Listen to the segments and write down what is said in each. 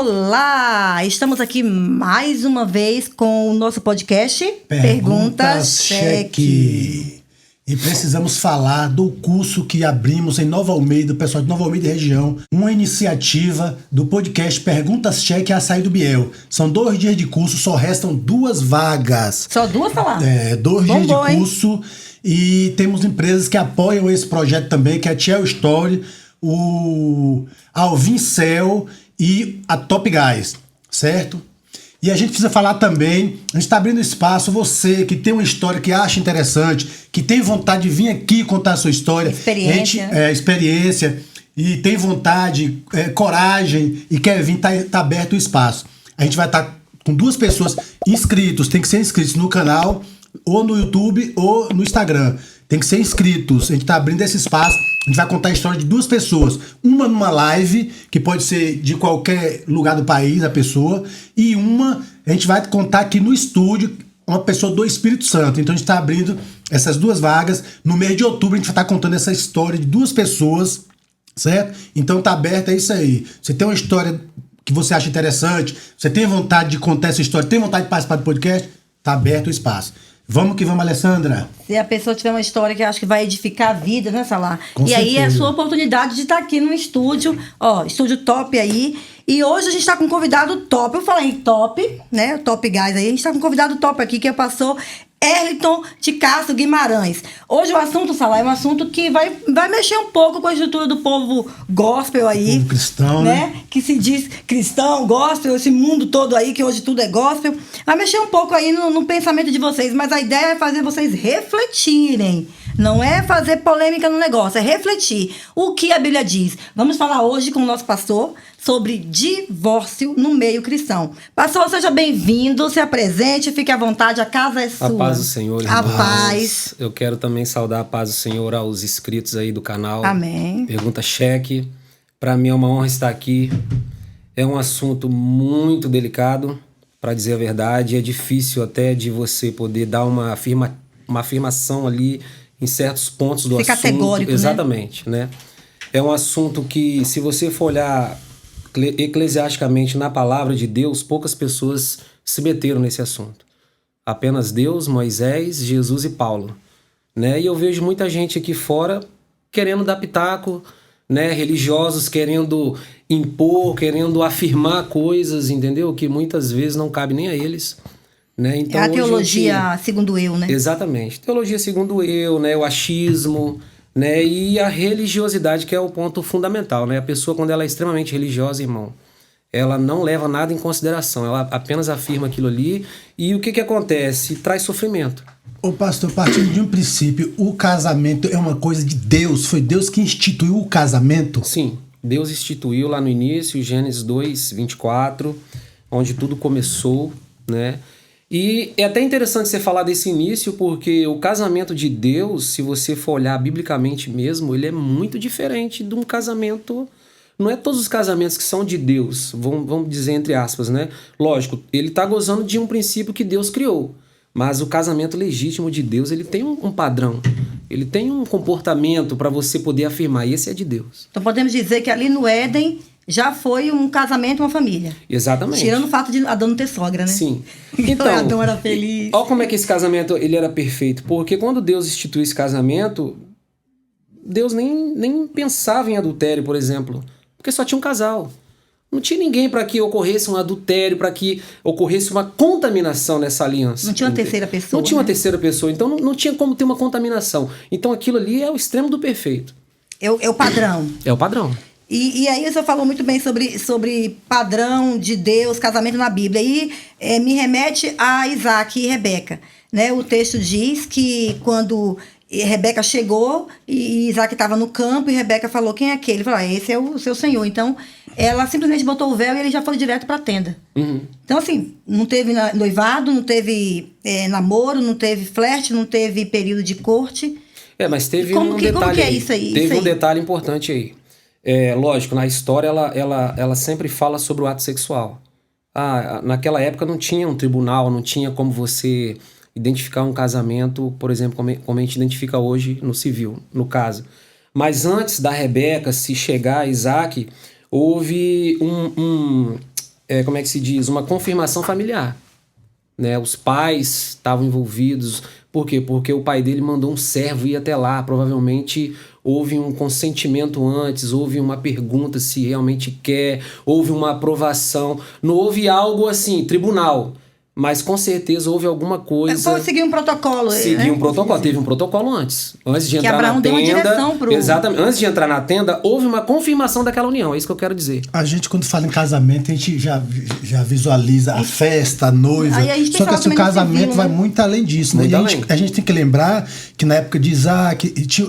Olá! Estamos aqui mais uma vez com o nosso podcast Perguntas Cheque. E precisamos falar do curso que abrimos em Nova Almeida, o pessoal de Nova Almeida e região, uma iniciativa do podcast Perguntas Cheque Açaí do Biel. São 2 dias de curso, só restam 2 vagas. Só 2 falar? 2 dias de curso. E temos empresas que apoiam esse projeto também, que é a Tiel Story, o Alvincel e a Top Guys, certo? E a gente precisa falar também, a gente está abrindo espaço, você que tem uma história que acha interessante, que tem vontade de vir aqui contar a sua história. Experiência, e tem vontade, coragem, e quer vir, tá aberto o espaço. A gente vai estar com 2 pessoas inscritos, tem que ser inscritos no canal, ou no YouTube, ou no Instagram. Tem que ser inscritos, a gente está abrindo esse espaço. A gente vai contar a história de 2 pessoas. Uma numa live, que pode ser de qualquer lugar do país, a pessoa. E uma, a gente vai contar aqui no estúdio, uma pessoa do Espírito Santo. Então a gente está abrindo essas 2 vagas. No mês de outubro a gente vai estar contando essa história de 2 pessoas, certo? Então tá aberto, é isso aí. Você tem uma história que você acha interessante, você tem vontade de contar essa história, tem vontade de participar do podcast, tá aberto o espaço. Vamos que vamos, Alessandra. Se a pessoa tiver uma história que acho que vai edificar a vida, né, Salar? Com certeza. Aí é a sua oportunidade de estar aqui no estúdio, estúdio top aí. E hoje a gente está com um convidado top. Eu falei em top, né, o Top Guys aí. A gente está com um convidado top aqui, que é o pastor Erliton de Castro Guimarães. Hoje o assunto, Salar, é um assunto que vai mexer um pouco com a estrutura do povo gospel aí. O povo cristão, né? Que se diz cristão, gospel, esse mundo todo aí, que hoje tudo é gospel. Vai mexer um pouco aí no pensamento de vocês, mas a ideia é fazer vocês refletirem. Não é fazer polêmica no negócio, é refletir. O que a Bíblia diz? Vamos falar hoje com o nosso pastor sobre divórcio no meio cristão. Pastor, seja bem-vindo, se apresente, fique à vontade, a casa é sua. A paz do Senhor, irmãos. A paz. Eu quero também saudar a paz do Senhor aos inscritos aí do canal. Amém. Pergunta Cheque. Para mim é uma honra estar aqui. É um assunto muito delicado, para dizer a verdade. É difícil até de você poder dar uma afirmação ali em certos pontos do assunto. Categórico, exatamente, né? É um assunto que, se você for olhar eclesiasticamente na palavra de Deus, poucas pessoas se meteram nesse assunto. Apenas Deus, Moisés, Jesus e Paulo, né? E eu vejo muita gente aqui fora querendo dar pitaco, né? Religiosos querendo impor, querendo afirmar coisas, entendeu? Que muitas vezes não cabe nem a eles, né? Então, é a teologia segundo eu, né? Exatamente. Teologia segundo eu, né? O achismo, né? E a religiosidade, que é o ponto fundamental, né? A pessoa, quando ela é extremamente religiosa, irmão, ela não leva nada em consideração, ela apenas afirma aquilo ali, e o que acontece? Traz sofrimento. Ô pastor, partindo de um princípio, o casamento é uma coisa de Deus, foi Deus que instituiu o casamento? Sim, Deus instituiu lá no início, Gênesis 2, 24, onde tudo começou, né? E é até interessante você falar desse início, porque o casamento de Deus, se você for olhar biblicamente mesmo, ele é muito diferente de um casamento. Não é todos os casamentos que são de Deus, vamos dizer entre aspas, né? Lógico, ele está gozando de um princípio que Deus criou, mas o casamento legítimo de Deus, ele tem um padrão, ele tem um comportamento para você poder afirmar, e esse é de Deus. Então podemos dizer que ali no Éden já foi um casamento, uma família. Exatamente. Tirando o fato de Adão não ter sogra, né? Sim. Então Adão era feliz. Olha como é que esse casamento ele era perfeito. Porque quando Deus instituiu esse casamento, Deus nem pensava em adultério, por exemplo. Porque só tinha um casal. Não tinha ninguém para que ocorresse um adultério, para que ocorresse uma contaminação nessa aliança. Não tinha uma terceira pessoa. Não tinha uma terceira pessoa. Então não tinha como ter uma contaminação. Então aquilo ali é o extremo do perfeito. É o padrão. É o padrão. E aí você falou muito bem sobre padrão de Deus, casamento na Bíblia. E me remete a Isaac e Rebeca, né? O texto diz que quando Rebeca chegou e Isaac estava no campo e Rebeca falou, quem é aquele? Ele falou, esse é o seu senhor. Então, ela simplesmente botou o véu e ele já foi direto para a tenda. Uhum. Então, assim, não teve noivado, não teve namoro, não teve flerte, não teve período de corte. Mas teve um detalhe. Como que é isso aí? Teve um detalhe importante aí. Lógico, na história ela sempre fala sobre o ato sexual. Naquela época não tinha um tribunal, não tinha como você identificar um casamento, por exemplo, como a gente identifica hoje no civil, no caso. Mas antes da Rebeca se chegar a Isaac, houve como é que se diz? Uma confirmação familiar. Né? Os pais estavam envolvidos. Por quê? Porque o pai dele mandou um servo ir até lá. Provavelmente houve um consentimento antes, houve uma pergunta se realmente quer, houve uma aprovação. Não houve algo assim, tribunal. Mas com certeza houve alguma coisa. Foi seguir um protocolo. Seguir um protocolo. Teve um protocolo antes. Antes de entrar Abraão na tenda. Deu uma direção pro... Exatamente. Antes de entrar na tenda, houve uma confirmação daquela união. É isso que eu quero dizer. A gente, quando fala em casamento, a gente já visualiza a festa, a noiva. Só que assim, o casamento civil, vai muito além disso, né? A gente tem que lembrar que na época de Isaac tinha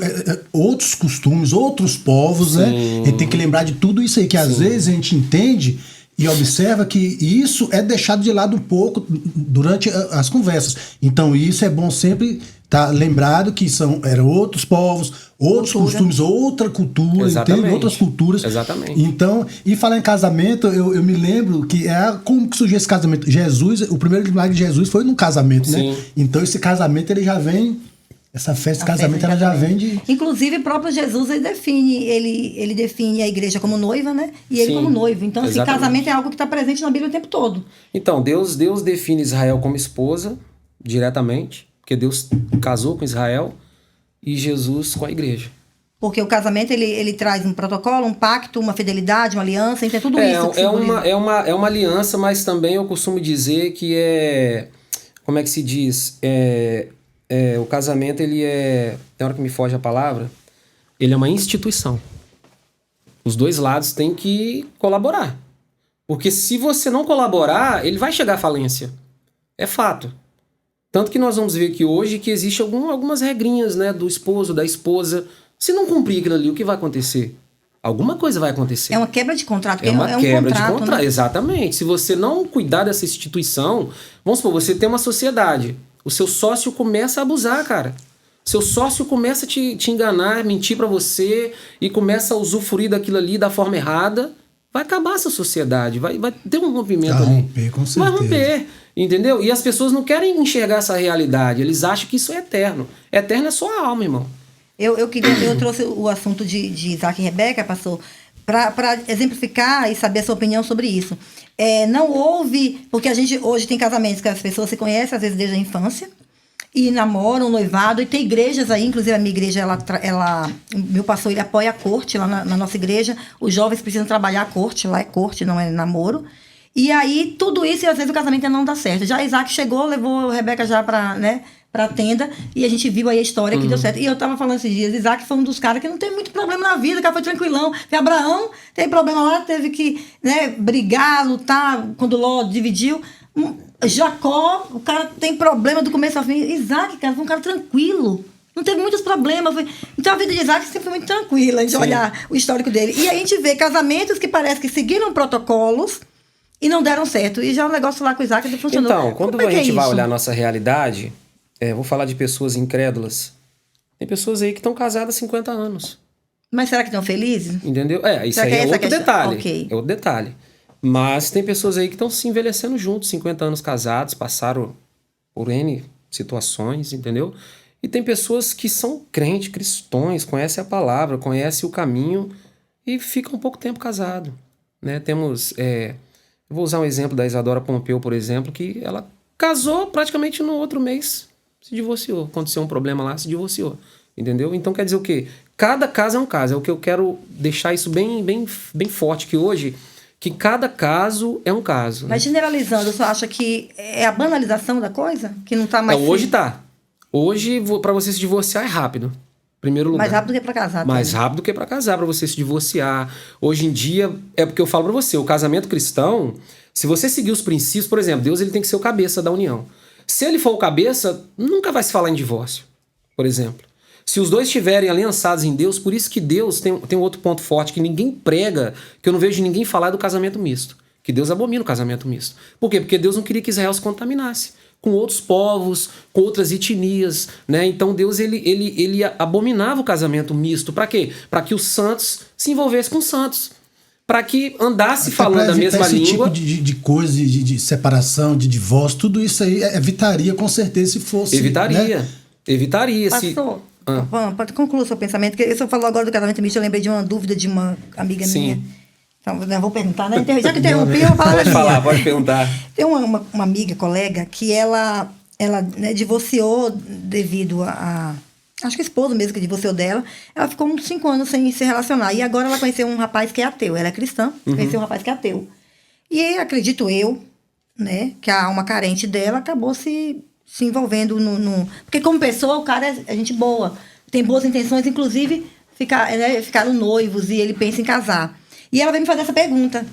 outros costumes, outros povos, Sim. né? A gente tem que lembrar de tudo isso aí, que às vezes a gente entende. E observa que isso é deixado de lado um pouco durante as conversas. Então isso é bom sempre estar lembrado que eram outros povos, outros costumes, outra cultura, entende? Outras culturas. Exatamente. Então, e falar em casamento, eu me lembro que como que surgiu esse casamento. Jesus, o primeiro milagre de Jesus foi num casamento, Sim. né? Então esse casamento ele já vem... Essa festa de casamento, ela já vem de... Inclusive, o próprio Jesus, ele define a igreja como noiva, né? E ele como noivo. Então, esse casamento é algo que está presente na Bíblia o tempo todo. Então, Deus define Israel como esposa, diretamente, porque Deus casou com Israel, e Jesus com a igreja. Porque o casamento, ele traz um protocolo, um pacto, uma fidelidade, uma aliança, então é tudo isso que é uma aliança, mas também eu costumo dizer que como é que se diz? O casamento, tem hora que me foge a palavra, ele é uma instituição. Os dois lados têm que colaborar. Porque se você não colaborar, ele vai chegar à falência. É fato. Tanto que nós vamos ver aqui hoje que existe algumas regrinhas, né, do esposo, da esposa. Se não cumprir aquilo ali, o que vai acontecer? Alguma coisa vai acontecer. É uma quebra de contrato. É uma quebra de contrato. Né? Exatamente. Se você não cuidar dessa instituição, vamos supor, você tem uma sociedade. O seu sócio começa a abusar, cara. Seu sócio começa a te enganar, mentir pra você e começa a usufruir daquilo ali da forma errada. Vai acabar essa sociedade, vai ter um rompimento ali. Vai romper, com certeza. Vai romper, entendeu? E as pessoas não querem enxergar essa realidade. Eles acham que isso é eterno. Eterno é só a alma, irmão. Eu trouxe o assunto de Isaac e Rebeca, pastor, para exemplificar e saber a sua opinião sobre isso. Não houve, porque a gente hoje tem casamentos que as pessoas se conhecem, às vezes desde a infância, e namoram, noivado, e tem igrejas aí, inclusive a minha igreja, meu pastor, ele apoia a corte lá na nossa igreja, os jovens precisam trabalhar a corte, lá é corte, não é namoro, e aí tudo isso, e às vezes o casamento não dá certo. Já Isaac chegou, levou a Rebeca já pra tenda, e a gente viu aí a história que deu certo. E eu tava falando esses dias, Isaac foi um dos caras que não teve muito problema na vida, o cara foi tranquilão. E Abraão teve problema lá, teve que, brigar, lutar, quando Ló dividiu. Jacó, o cara tem problema do começo ao fim. Isaac, cara, foi um cara tranquilo. Não teve muitos problemas. Então a vida de Isaac sempre foi muito tranquila, a gente olhar o histórico dele. E aí a gente vê casamentos que parece que seguiram protocolos e não deram certo. E já o negócio lá com Isaac não funcionou. Então, quando a gente vai olhar a nossa realidade... vou falar de pessoas incrédulas. Tem pessoas aí que estão casadas há 50 anos. Mas será que estão felizes? Entendeu? Isso aí é outro detalhe. Okay. É outro detalhe. Mas tem pessoas aí que estão se envelhecendo juntos, 50 anos casados, passaram por N situações, entendeu? E tem pessoas que são crentes, cristões, conhecem a palavra, conhecem o caminho e ficam um pouco tempo casado. Né? Temos... eu vou usar um exemplo da Isadora Pompeu, por exemplo, que ela casou praticamente no outro mês. Se divorciou. Aconteceu um problema lá, se divorciou. Entendeu? Então quer dizer o quê? Cada caso é um caso. É o que eu quero deixar isso bem, bem, bem forte, que hoje, que cada caso é um caso. Mas generalizando, você acha que é a banalização da coisa? Que não tá mais... Hoje tá. Hoje, pra você se divorciar é rápido. Primeiro lugar. Mais rápido do que pra casar. Mais rápido do que pra casar, pra você se divorciar. Hoje em dia, é porque eu falo pra você, o casamento cristão, se você seguir os princípios, por exemplo, Deus ele tem que ser o cabeça da união. Se ele for o cabeça, nunca vai se falar em divórcio, por exemplo. Se os dois estiverem aliançados em Deus, por isso que Deus tem um outro ponto forte que ninguém prega, que eu não vejo ninguém falar do casamento misto. Que Deus abomina o casamento misto. Por quê? Porque Deus não queria que Israel se contaminasse com outros povos, com outras etnias, né? Então Deus ele abominava o casamento misto. Para quê? Para que os santos se envolvessem com os santos. Para que andasse falando a mesma língua. Esse tipo de coisa, de separação, de divórcio, tudo isso aí evitaria com certeza se fosse... Evitaria. Né? Evitaria. Pastor, pode concluir o seu pensamento, porque você falou agora do casamento misto, eu lembrei de uma dúvida de uma amiga minha, Então, eu vou perguntar, né? Já que interrompi, eu vou falar Pode falar, pode perguntar. Tem uma amiga, colega, que ela né, divorciou devido a... Acho que o esposo mesmo que divorciou dela. Ela ficou uns 5 anos sem se relacionar. E agora ela conheceu um rapaz que é ateu. Ela é cristã, conheceu um rapaz que é ateu. E acredito eu, né, que a alma carente dela acabou se envolvendo no... Porque como pessoa, o cara é gente boa. Tem boas intenções, inclusive ficaram noivos e ele pensa em casar. E ela veio me fazer essa pergunta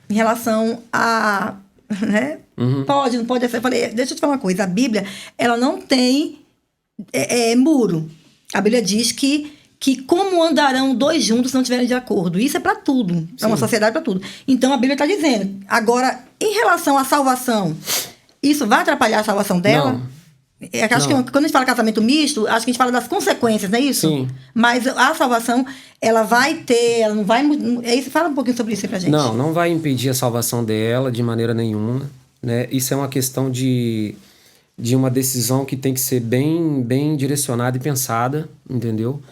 em relação a... Né? Pode, não pode? Eu falei, deixa eu te falar uma coisa. A Bíblia, ela não tem muro. A Bíblia diz que como andarão 2 juntos se não estiverem de acordo. Isso é para tudo. É uma sociedade para tudo. Então, a Bíblia está dizendo. Agora, em relação à salvação, isso vai atrapalhar a salvação dela? Não. Acho que quando a gente fala casamento misto, acho que a gente fala das consequências, não é isso? Sim. Mas a salvação, ela vai ter, ela não vai... Fala um pouquinho sobre isso aí pra gente. Não vai impedir a salvação dela de maneira nenhuma, né? Isso é uma questão de uma decisão que tem que ser bem, bem direcionada e pensada, entendeu?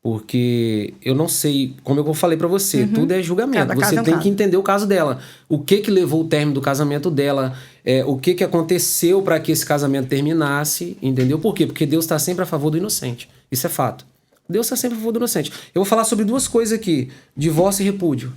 Porque eu não sei, como eu falei pra você, tudo é julgamento. Você tem que entender o caso dela. O que levou o término do casamento dela, o que aconteceu para que esse casamento terminasse, entendeu? Por quê? Porque Deus está sempre a favor do inocente. Isso é fato. Deus está sempre a favor do inocente. Eu vou falar sobre 2 coisas aqui: divórcio e repúdio.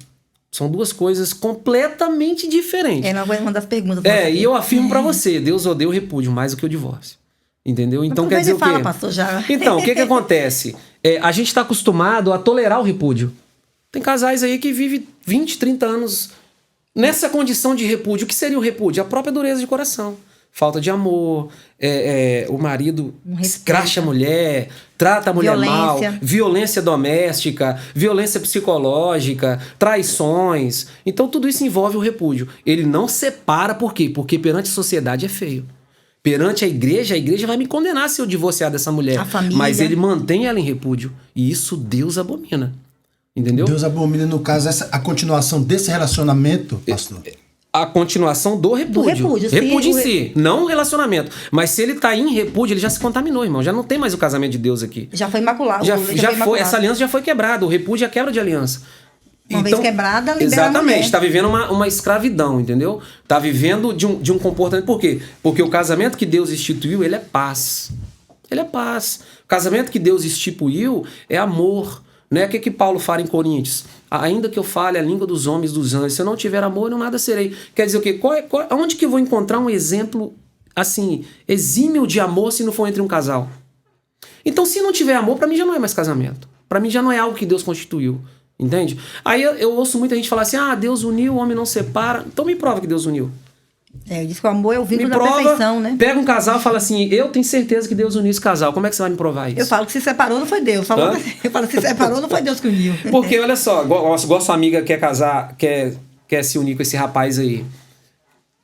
São 2 coisas completamente diferentes. Ela vai mandar as perguntas. E eu afirmo pra você, Deus odeia o repúdio mais do que o divórcio. Entendeu? Então quer dizer o quê? Fala, pastor, já. Então, o que acontece? A gente está acostumado a tolerar o repúdio. Tem casais aí que vivem 20, 30 anos nessa condição de repúdio. O que seria o repúdio? A própria dureza de coração. Falta de amor, o marido escracha a mulher, trata a mulher mal, violência doméstica, violência psicológica, traições. Então tudo isso envolve o repúdio. Ele não separa, por quê? Porque perante a sociedade é feio. Perante a igreja vai me condenar se eu divorciar dessa mulher. A família. Mas ele mantém ela em repúdio. E isso Deus abomina. Entendeu? Deus abomina, no caso, a continuação desse relacionamento, pastor. A continuação do repúdio. Repúdio em si, não o relacionamento. Mas se ele tá em repúdio, ele já se contaminou, irmão. Já não tem mais o casamento de Deus aqui. Já foi imaculado. Já foi imaculado. Essa aliança já foi quebrada. O repúdio é a quebra de aliança. Uma vez quebrada, libera exatamente, está vivendo uma escravidão, entendeu? Está vivendo de um comportamento. Por quê? Porque o casamento que Deus instituiu, ele é paz. Ele é paz. O casamento que Deus instituiu é amor. Né? O que Paulo fala em Coríntios? Ainda que eu fale a língua dos homens e dos anjos, se eu não tiver amor, eu nada serei. Quer dizer o quê? Onde que eu vou encontrar um exemplo assim, exímio de amor se não for entre um casal? Então, se não tiver amor, para mim já não é mais casamento. Para mim já não é algo que Deus constituiu. Entende? Aí eu ouço muita gente falar assim: Deus uniu, o homem não separa. Então me prova que Deus uniu. Eu disse que o amor é o vínculo da perfeição, né? Pega um casal e fala assim: eu tenho certeza que Deus uniu esse casal. Como é que você vai me provar isso? Eu falo que se separou não foi Deus. Eu falo que se separou não foi Deus que uniu. Porque olha só, igual sua amiga quer casar, quer se unir com esse rapaz aí.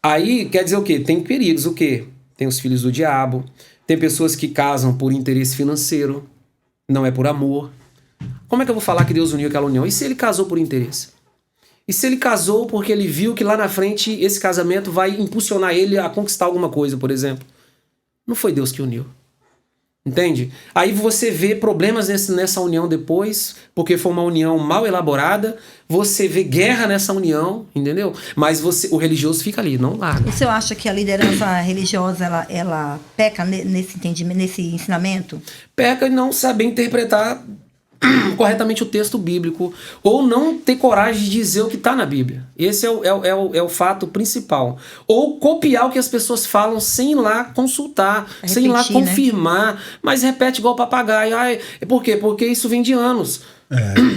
Aí quer dizer o quê? Tem perigos, o quê? Tem os filhos do diabo. Tem pessoas que casam por interesse financeiro. Não é por amor. Como é que eu vou falar que Deus uniu aquela união? E se ele casou por interesse? E se ele casou porque ele viu que lá na frente esse casamento vai impulsionar ele a conquistar alguma coisa, por exemplo? Não foi Deus que uniu. Entende? Aí você vê problemas nessa união depois, porque foi uma união mal elaborada. Você vê guerra nessa união, entendeu? Mas o religioso fica ali, não larga. E você acha que a liderança religiosa ela peca nesse entendimento, nesse ensinamento? Peca em não saber interpretar corretamente o texto bíblico, ou não ter coragem de dizer o que está na Bíblia. Esse é o fato principal. Ou copiar o que as pessoas falam sem ir lá consultar, sem ir lá confirmar, né? Mas repete igual papagaio. Por quê? Porque isso vem de anos.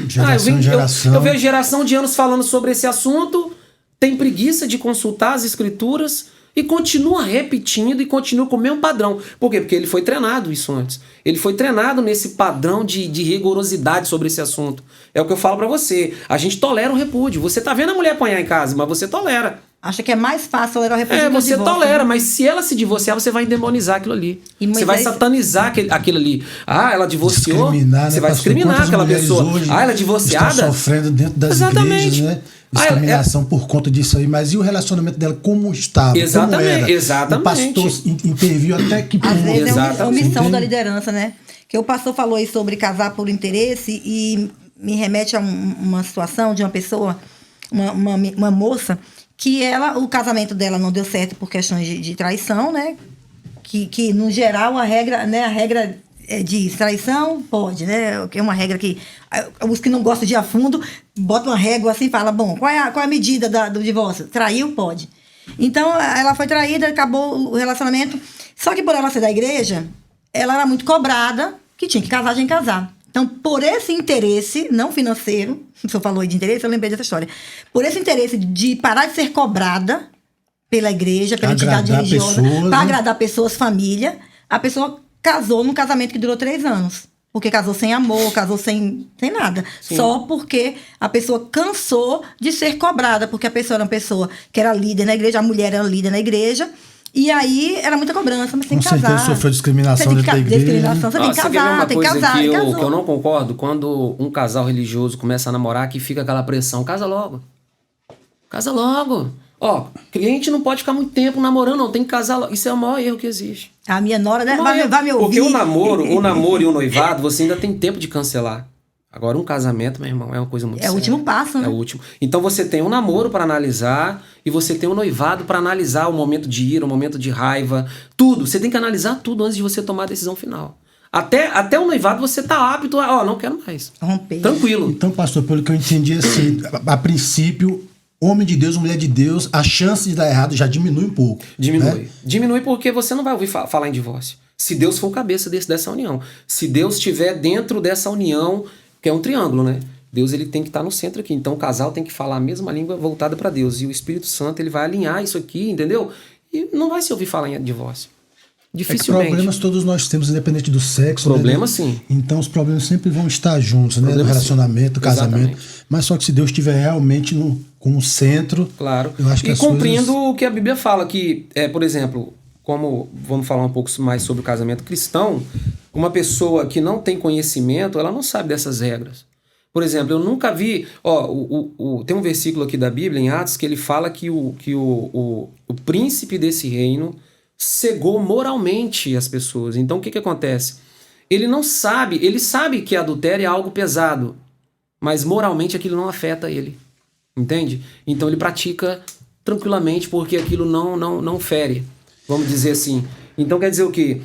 Geração. Eu vejo geração de anos falando sobre esse assunto, tem preguiça de consultar as escrituras e continua repetindo e continua com o mesmo padrão. Por quê? Porque ele foi treinado isso antes. Ele foi treinado nesse padrão de rigorosidade sobre esse assunto. É o que eu falo pra você. A gente tolera o repúdio. Você tá vendo a mulher apanhar em casa, mas você tolera. Acha que é mais fácil tolerar o repúdio que o você divórcio, tolera, né? mas se ela se divorciar, você vai endemonizar aquilo ali. Você vai satanizar aquilo ali. Ela divorciou, você vai discriminar aquela pessoa. Ela é divorciada. Está sofrendo dentro das igrejas, né? Discriminação por conta disso aí. Mas e o relacionamento dela, como estava? Exatamente, como era? exatamente. O pastor interviu até que ponto? Às vezes é omissão da liderança, né? Que o pastor falou aí sobre casar por interesse e me remete a uma situação de uma pessoa uma moça que o casamento dela não deu certo por questões de traição, né? Que no geral, a regra de traição pode, né? Que é uma regra que os que não gostam de ir a fundo botam uma régua assim e falam, bom, qual é a medida do divórcio? Traiu? Pode. Então, ela foi traída, acabou o relacionamento. Só que por ela ser da igreja, ela era muito cobrada, que tinha que casar, tinha que casar. Então, por esse interesse, não financeiro, o senhor falou aí de interesse, eu lembrei dessa história. Por esse interesse de parar de ser cobrada pela igreja, pela entidade religiosa, para agradar pessoas, família, a pessoa casou num casamento que durou 3 anos. Porque casou sem amor, casou sem nada. Sim. Só porque a pessoa cansou de ser cobrada, porque a pessoa era uma pessoa que era líder na igreja, a mulher era líder na igreja. E aí, era muita cobrança, mas tem que casar. Com certeza sofreu discriminação dentro da igreja. Discriminação, você tem que casar, tem que casar. Que eu não concordo, quando um casal religioso começa a namorar, que fica aquela pressão, casa logo. Casa logo. Ó, cliente não pode ficar muito tempo namorando, não, tem que casar logo. Isso é o maior erro que existe. A minha nora vai me ouvir. Porque o namoro e o noivado, você ainda tem tempo de cancelar. Agora, um casamento, meu irmão, é uma coisa muito séria. É o último passo, né? É o último. Então, você tem um namoro para analisar e você tem um noivado para analisar o momento de ira, o momento de raiva, tudo. Você tem que analisar tudo antes de você tomar a decisão final. Até o noivado você tá apto a, não quero mais. Romper. Tranquilo. Então, pastor, pelo que eu entendi, assim, a princípio, homem de Deus, mulher de Deus, a chance de dar errado já diminui um pouco. Diminui. Né? Diminui porque você não vai ouvir falar em divórcio. Se Deus for o cabeça dessa união. Se Deus estiver dentro dessa união, que é um triângulo, né? Deus ele tem que estar no centro aqui. Então o casal tem que falar a mesma língua voltada para Deus. E o Espírito Santo ele vai alinhar isso aqui, entendeu? E não vai se ouvir falar em divórcio. Dificilmente. Problemas todos nós temos, independente do sexo. Problemas né? sim. Então os problemas sempre vão estar juntos, né? No relacionamento, no casamento. Exatamente. Mas só que se Deus estiver realmente como centro. Claro. Eu acho que e cumprindo coisas... o que a Bíblia fala, que, por exemplo, como vamos falar um pouco mais sobre o casamento cristão, uma pessoa que não tem conhecimento, ela não sabe dessas regras. Por exemplo, eu nunca vi... tem um versículo aqui da Bíblia, em Atos, que ele fala que o príncipe desse reino cegou moralmente as pessoas. Então, o que acontece? Ele não sabe... Ele sabe que adultério é algo pesado, mas moralmente aquilo não afeta ele. Entende? Então, ele pratica tranquilamente porque aquilo não fere. Vamos dizer assim. Então, quer dizer o quê?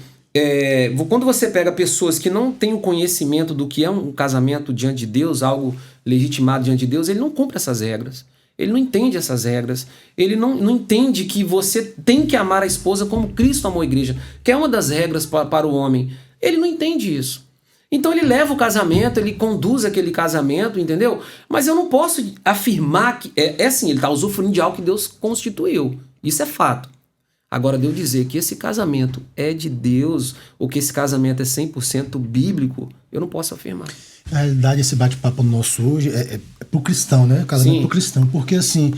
Quando você pega pessoas que não têm o conhecimento do que é um casamento diante de Deus, algo legitimado diante de Deus, ele não cumpre essas regras. Ele não entende essas regras. Ele não entende que você tem que amar a esposa como Cristo amou a igreja, que é uma das regras para o homem. Ele não entende isso. Então ele leva o casamento, ele conduz aquele casamento, entendeu? Mas eu não posso afirmar que... assim, ele está usufruindo de algo que Deus constituiu. Isso é fato. Agora, de eu dizer que esse casamento é de Deus ou que esse casamento é 100% bíblico, eu não posso afirmar. Na realidade, esse bate-papo nosso hoje é pro cristão, né? O casamento é pro cristão. Porque, assim,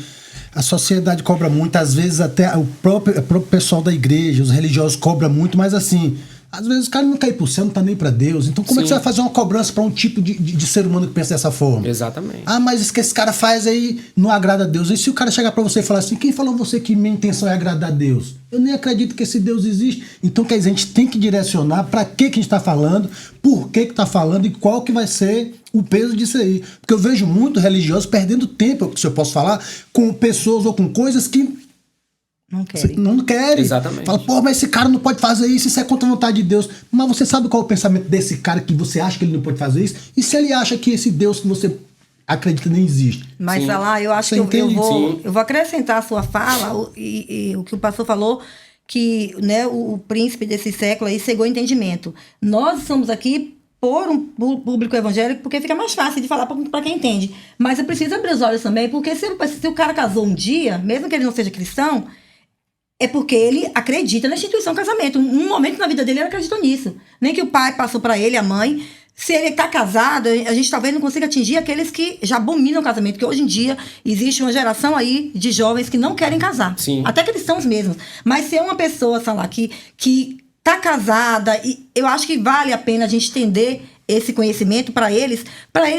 a sociedade cobra muito, às vezes até o próprio pessoal da igreja, os religiosos cobram muito, mas, assim, às vezes o cara não quer ir pro céu, não tá nem pra Deus. Então, como é que você vai fazer uma cobrança pra um tipo de ser humano que pensa dessa forma? Exatamente. Mas isso que esse cara faz aí não agrada a Deus. E se o cara chegar pra você e falar assim, quem falou você que minha intenção é agradar a Deus? Eu nem acredito que esse Deus existe. Então, quer dizer, a gente tem que direcionar pra que a gente tá falando, por que tá falando e qual que vai ser o peso disso aí. Porque eu vejo muito religioso perdendo tempo, se eu posso falar, com pessoas ou com coisas que não querem. Exatamente. Fala, mas esse cara não pode fazer isso é contra a vontade de Deus. Mas você sabe qual é o pensamento desse cara que você acha que ele não pode fazer isso? E se ele acha que esse Deus que você acredita nem existe? Mas, Salah, eu acho que eu vou acrescentar a sua fala e o que o pastor falou, que, né, o príncipe desse século aí cegou o entendimento. Nós estamos aqui por um público evangélico, porque fica mais fácil de falar para quem entende. Mas eu preciso abrir os olhos também, porque se o cara casou um dia, mesmo que ele não seja cristão, é porque ele acredita na instituição casamento. Um momento na vida dele ele acreditou nisso. Nem que o pai passou para ele, a mãe. Se ele está casado, a gente talvez não consiga atingir aqueles que já abominam o casamento. Porque hoje em dia existe uma geração aí de jovens que não querem casar. Sim. Até cristãos mesmos. Mas se é uma pessoa, sei lá, que está casada, e eu acho que vale a pena a gente estender esse conhecimento para eles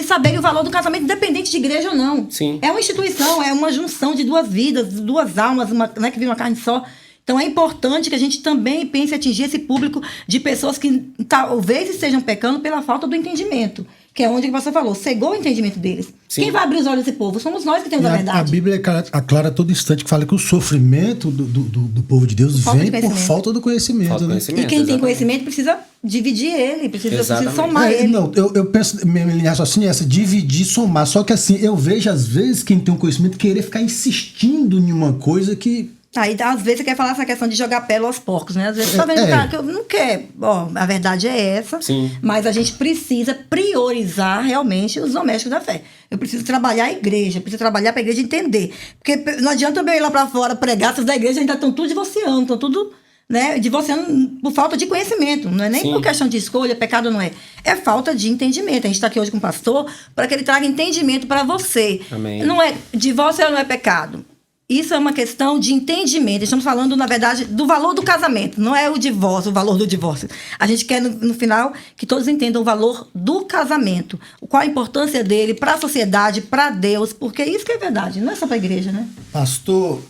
saberem o valor do casamento, independente de igreja ou não. Sim. É uma instituição, é uma junção de duas vidas, de duas almas, que vira uma carne só. Então é importante que a gente também pense em atingir esse público de pessoas que talvez estejam pecando pela falta do entendimento. que é onde o pastor falou, cegou o entendimento deles. Sim. Quem vai abrir os olhos desse povo? Somos nós que temos a verdade. A Bíblia aclara a todo instante que fala que o sofrimento do povo de Deus vem por falta do conhecimento. Né? E quem tem conhecimento precisa dividir ele, precisa somar ele. Não, eu penso, minha raciocínio é essa, dividir, somar. Só que assim, eu vejo às vezes quem tem um conhecimento querer ficar insistindo em uma coisa que... Aí, às vezes, você quer falar essa questão de jogar pele aos porcos, né? Às vezes, você tá vendo cara que eu não quer. Ó, a verdade é essa. Sim. Mas a gente precisa priorizar realmente os domésticos da fé. Eu preciso trabalhar a igreja, eu preciso trabalhar para a igreja entender. Porque não adianta eu ir lá para fora pregar, se os da igreja ainda estão tudo divorciando, estão tudo, né, divorciando por falta de conhecimento. Não é nem por questão de escolha, pecado não é. É falta de entendimento. A gente está aqui hoje com o pastor para que ele traga entendimento para você. Amém. Não é, divórcio não é pecado. Isso é uma questão de entendimento. Estamos falando, na verdade, do valor do casamento. Não é o divórcio, o valor do divórcio. A gente quer, no final, que todos entendam o valor do casamento. Qual a importância dele para a sociedade, para Deus. Porque isso que é verdade, não é só para a igreja, né? Pastor,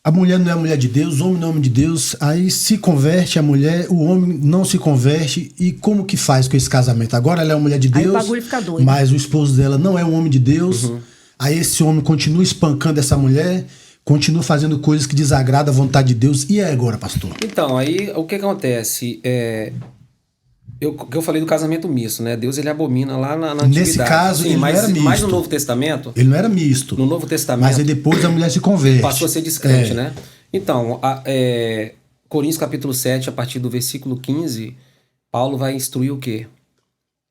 a mulher não é a mulher de Deus, o homem não é o homem de Deus. Aí se converte a mulher, o homem não se converte. E como que faz com esse casamento? Agora ela é uma mulher de Deus, aí o bagulho fica doido. Mas o esposo dela não é um homem de Deus. Aí esse homem continua espancando essa mulher, continua fazendo coisas que desagradam a vontade de Deus. E aí agora, pastor? Então, aí o que acontece? Eu falei do casamento misto, né? Deus, ele abomina lá na antiguidade. Nesse caso, ele não era misto. Mas no Novo Testamento... Ele não era misto. No Novo Testamento... Mas aí depois a mulher se converte. Passou a ser descrente, né? Então, Coríntios capítulo 7, a partir do versículo 15, Paulo vai instruir o quê?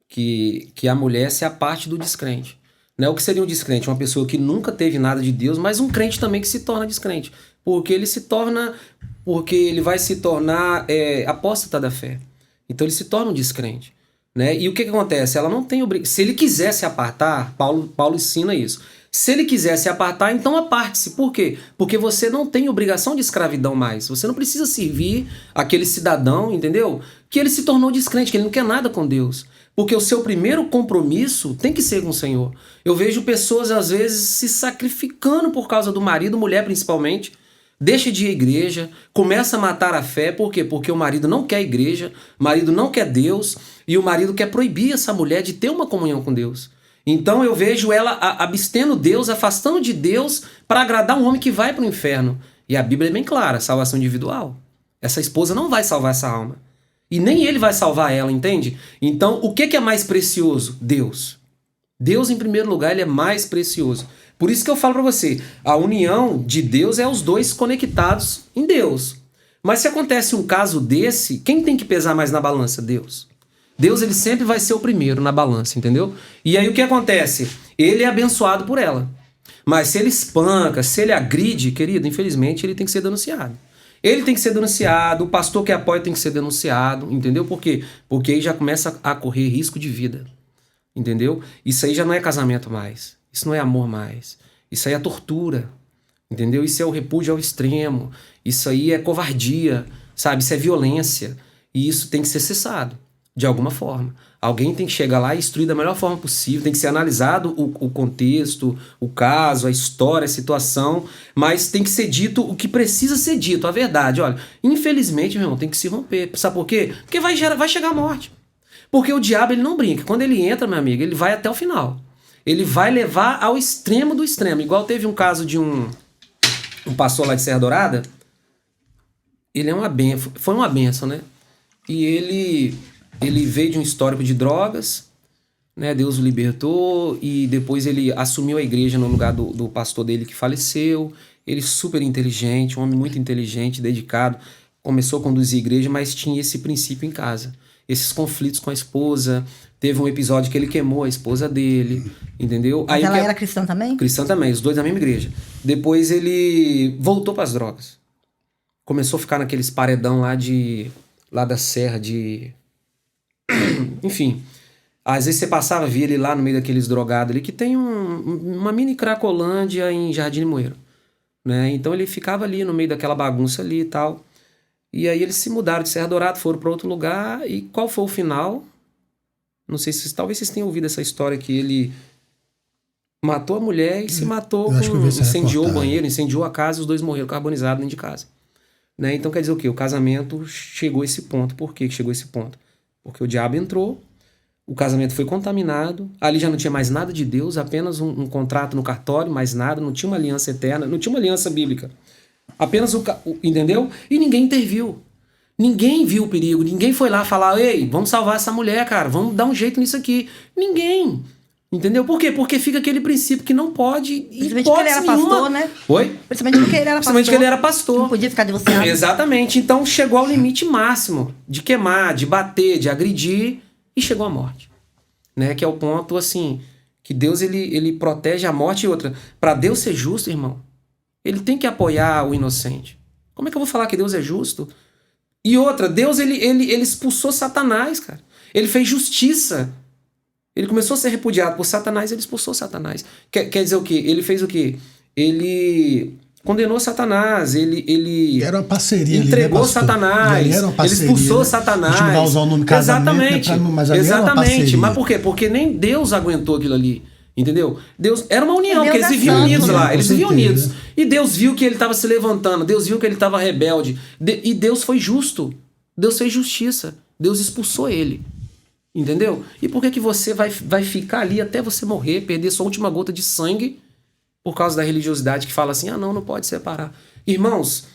Que a mulher se aparte do descrente. Né? O que seria um descrente? Uma pessoa que nunca teve nada de Deus, mas um crente também que se torna descrente. Porque ele vai se tornar apóstata da fé. Então ele se torna um descrente. Né? E o que acontece? Ela não tem obrigação. Se ele quiser se apartar, Paulo ensina isso. Se ele quiser se apartar, então aparte-se. Por quê? Porque você não tem obrigação de escravidão mais. Você não precisa servir aquele cidadão, entendeu? Que ele se tornou descrente, que ele não quer nada com Deus. Porque o seu primeiro compromisso tem que ser com o Senhor. Eu vejo pessoas, às vezes, se sacrificando por causa do marido, mulher principalmente. Deixa de ir à igreja, começa a matar a fé. Por quê? Porque o marido não quer a igreja, o marido não quer Deus, e o marido quer proibir essa mulher de ter uma comunhão com Deus. Então eu vejo ela abstendo Deus, afastando de Deus para agradar um homem que vai para o inferno. E a Bíblia é bem clara, salvação individual. Essa esposa não vai salvar essa alma. E nem ele vai salvar ela, entende? Então, o que é mais precioso? Deus. Deus, em primeiro lugar, ele é mais precioso. Por isso que eu falo para você, a união de Deus é os dois conectados em Deus. Mas se acontece um caso desse, quem tem que pesar mais na balança? Deus. Deus, ele sempre vai ser o primeiro na balança, entendeu? E aí o que acontece? Ele é abençoado por ela. Mas se ele espanca, se ele agride, querido, infelizmente ele tem que ser denunciado. Ele tem que ser denunciado, o pastor que apoia tem que ser denunciado, entendeu? Por quê? Porque aí já começa a correr risco de vida, entendeu? Isso aí já não é casamento mais, isso não é amor mais, isso aí é tortura, entendeu? Isso é o repúdio ao extremo, isso aí é covardia, sabe? Isso é violência, e isso tem que ser cessado, de alguma forma. Alguém tem que chegar lá e instruir da melhor forma possível, tem que ser analisado o contexto, o caso, a história, a situação, mas tem que ser dito o que precisa ser dito, a verdade. Olha, infelizmente, meu irmão, tem que se romper. Sabe por quê? Porque vai chegar a morte. Porque o diabo, ele não brinca. Quando ele entra, meu amigo, ele vai até o final. Ele vai levar ao extremo do extremo. Igual teve um caso de um pastor lá de Serra Dourada, ele é uma benção, foi uma benção, né? E ele veio de um histórico de drogas, né? Deus o libertou e depois ele assumiu a igreja no lugar do pastor dele que faleceu. Ele super inteligente, um homem muito inteligente, dedicado. Começou a conduzir a igreja, mas tinha esse princípio em casa. Esses conflitos com a esposa. Teve um episódio que ele queimou a esposa dele, entendeu? Mas ela era cristã também? Cristã também, os dois da mesma igreja. Depois ele voltou para as drogas. Começou a ficar naqueles paredão lá da serra de... Enfim, às vezes você passava, via ele lá no meio daqueles drogados ali, que tem uma mini cracolândia em Jardim Limoeiro, né? Então ele ficava ali no meio daquela bagunça ali e tal. E aí eles se mudaram de Serra Dourada, foram para outro lugar. E qual foi o final? Não sei se talvez vocês tenham ouvido essa história que ele matou a mulher e se matou, incendiou o banheiro, incendiou a casa e os dois morreram carbonizados dentro de casa. Né? Então quer dizer o quê? O casamento chegou a esse ponto. Por que chegou a esse ponto? Porque o diabo entrou, O casamento foi contaminado, ali já não tinha mais nada de Deus, apenas um contrato no cartório, mais nada, não tinha uma aliança eterna, não tinha uma aliança bíblica. Apenas entendeu? E ninguém interviu. Ninguém viu o perigo, ninguém foi lá falar, ei, vamos salvar essa mulher, cara, vamos dar um jeito nisso aqui. Ninguém. Entendeu? Por quê? Porque fica aquele princípio que não pode. Principalmente porque ele era pastor, né? Oi? Principalmente porque ele era pastor. Principalmente porque ele era pastor. Não podia ficar divorciado. Exatamente. Então chegou ao limite máximo de queimar, de bater, de agredir e chegou à morte. Né? Que é o ponto, assim, que Deus ele protege a morte e outra. Para Deus ser justo, irmão, ele tem que apoiar o inocente. Como é que eu vou falar que Deus é justo? E outra, Deus ele expulsou Satanás, cara. Ele fez justiça. Ele começou a ser repudiado por Satanás, ele expulsou Satanás. Quer dizer o quê? Ele fez o quê? Ele condenou Satanás, ele era uma parceria, entregou ali, né, Satanás, era uma parceria, ele expulsou né? Satanás. A gente não vai usar o nome casamento, exatamente, né, mas ali exatamente. era uma parceria. Mas por quê? Porque nem Deus aguentou aquilo ali. Entendeu? Deus era uma união, Deus porque eles viviam santo, unidos né? lá, eles Com viviam certeza. unidos. E Deus viu que ele estava se levantando, Deus viu que ele estava rebelde. E Deus foi justo. Deus fez justiça. Deus expulsou ele. Entendeu? E por que você vai ficar ali até você morrer, perder sua última gota de sangue por causa da religiosidade que fala assim, não pode separar. Irmãos,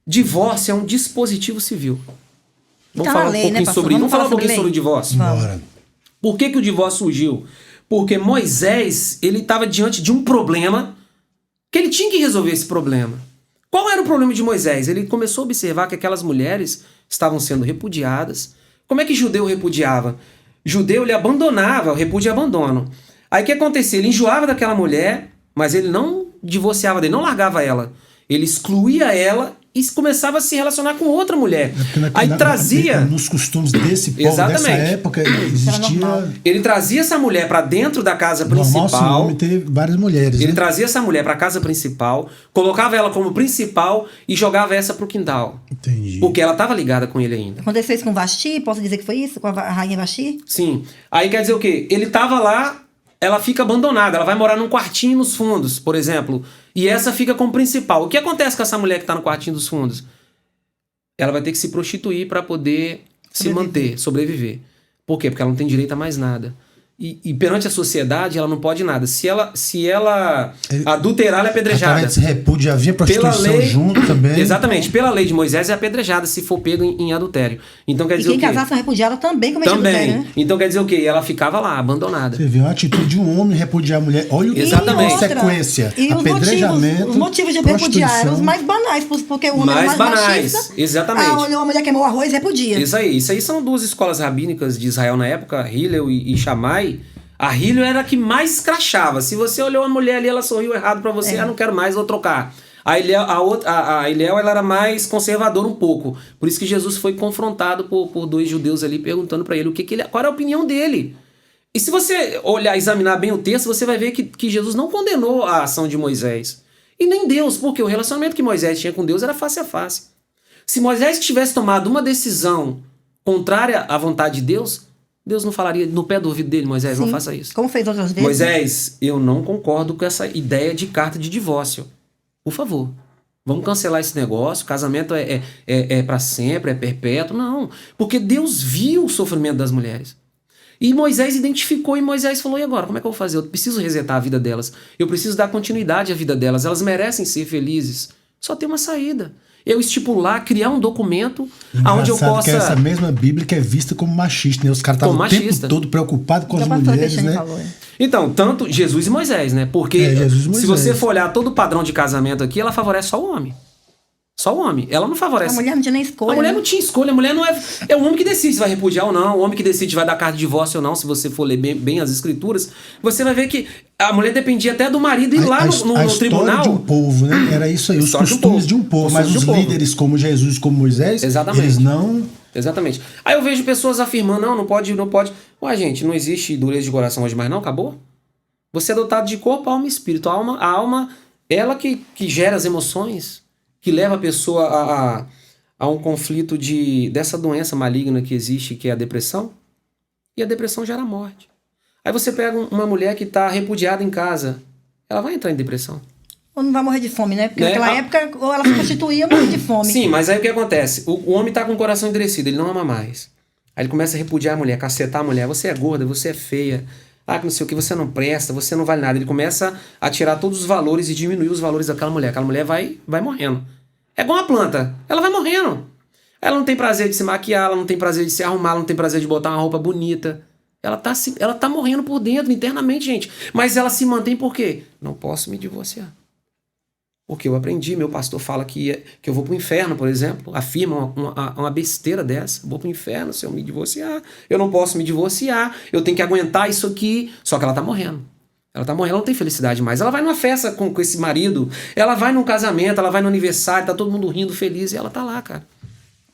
divórcio é um dispositivo civil. Vamos Tá falar na um lei, pouquinho né, pastor? sobre isso. Vamos falar um sobre pouquinho sobre o divórcio. Bora. Por que o divórcio surgiu? Porque Moisés, ele estava diante de um problema que ele tinha que resolver esse problema. Qual era o problema de Moisés? Ele começou a observar que aquelas mulheres estavam sendo repudiadas. Como é que judeu repudiava? Judeu, ele abandonava, o repúdio e abandono. Aí o que acontecia? Ele enjoava daquela mulher, mas ele não divorciava dele, não largava ela. Ele excluía ela e começava a se relacionar com outra mulher. Aí trazia... Nos costumes desse povo, Exatamente. dessa época, existia... Ele trazia essa mulher para dentro da casa Normal se o principal. homem ter várias mulheres, Ele né? trazia essa mulher para a casa principal, colocava ela como principal e jogava essa pro quintal. Entendi. Porque ela estava ligada com ele ainda. Aconteceu isso com Vasti? Posso dizer que foi isso? Com a rainha Vasti? Sim. Aí quer dizer o quê? Ele tava lá, ela fica abandonada, ela vai morar num quartinho nos fundos, por exemplo. E essa fica como principal. O que acontece com essa mulher que tá no quartinho dos fundos? Ela vai ter que se prostituir para poder se manter, sobreviver. Por quê? Porque ela não tem direito a mais nada. E perante a sociedade, ela não pode nada. Se ela adulterar, ela é apedrejada. Através desse repúdio havia prostituição Pela lei, junto também. Exatamente. Pela lei de Moisés é apedrejada se for pego em adultério. Então quer E dizer quem o quê? casasse com repudiada também cometia Também. adultério, né? Então quer dizer o quê? Ela ficava lá, abandonada. Você viu a atitude de um homem repudiar a mulher. Olha o Exatamente. a sequência. E Apedrejamento, os motivos de repudiar eram os prostituição. mais banais, porque o homem Mais era mais banais. machista. Exatamente. Olhou a mulher queimou o arroz e repudia. Isso aí são duas escolas rabínicas de Israel na época, Hillel e Shammai. A Hillel era a que mais escrachava. Se você olhou a mulher ali, ela sorriu errado pra você, não quero mais, vou trocar. A Hillel, ela era mais conservadora um pouco. Por isso que Jesus foi confrontado por dois judeus ali, perguntando pra ele qual era a opinião dele. E se você olhar, examinar bem o texto, você vai ver que Jesus não condenou a ação de Moisés. E nem Deus, porque o relacionamento que Moisés tinha com Deus era face a face. Se Moisés tivesse tomado uma decisão contrária à vontade de Deus, Deus não falaria no pé do ouvido dele, Moisés, Sim. não faça isso. Como fez outras vezes. Moisés, eu não concordo com essa ideia de carta de divórcio. Por favor, vamos cancelar esse negócio, casamento é para sempre, é perpétuo. Não, porque Deus viu o sofrimento das mulheres. E Moisés identificou e Moisés falou, e agora, como é que eu vou fazer? Eu preciso resetar a vida delas. Eu preciso dar continuidade à vida delas. Elas merecem ser felizes. Só tem uma saída. Eu estipular, criar um documento onde eu possa... que é essa mesma Bíblia que é vista como machista, né? Os caras estavam o tempo todo preocupados com as mulheres, né? Então, tanto Jesus e Moisés, né? Porque Jesus e Moisés. Se você for olhar todo o padrão de casamento aqui, ela favorece só o homem. Só o homem. Ela não favorece... A mulher não tinha nem escolha. A mulher não tinha escolha. A mulher não é... É o homem que decide se vai repudiar ou não. O homem que decide se vai dar carta de divórcio ou não. Se você for ler bem as escrituras, você vai ver que a mulher dependia até do marido ir lá no tribunal. A história de um povo, né? Era isso aí. Os costumes de um povo. Mas os líderes como Jesus, como Moisés, eles não... Exatamente. Aí eu vejo pessoas afirmando, não pode. Ué, gente, não existe dureza de coração hoje mais não? Acabou? Você é dotado de corpo, alma e espírito. A alma, ela que gera as emoções, que leva a pessoa a um conflito dessa doença maligna que existe, que é a depressão. E a depressão gera morte. Aí você pega uma mulher que está repudiada em casa, ela vai entrar em depressão. Ou não vai morrer de fome, né? Porque naquela época, ou ela se prostituía ou morria de fome. Sim, mas aí o que acontece? O homem está com o coração endurecido, ele não ama mais. Aí ele começa a repudiar a mulher, cacetar a mulher. Você é gorda, você é feia. Ah, que não sei o que, você não presta, você não vale nada. Ele começa a tirar todos os valores e diminuir os valores daquela mulher. Aquela mulher vai morrendo. É igual uma planta. Ela vai morrendo. Ela não tem prazer de se maquiar, ela não tem prazer de se arrumar, ela não tem prazer de botar uma roupa bonita. Ela tá morrendo por dentro, internamente, gente. Mas ela se mantém por quê? Não posso me divorciar. Porque eu aprendi, meu pastor fala que eu vou pro inferno, por exemplo. Afirma uma besteira dessa. Vou pro inferno se eu me divorciar. Eu não posso me divorciar. Eu tenho que aguentar isso aqui. Só que ela tá morrendo. Ela tá morrendo, ela não tem felicidade mais. Ela vai numa festa com esse marido. Ela vai num casamento, ela vai no aniversário. Tá todo mundo rindo, feliz. E ela tá lá, cara.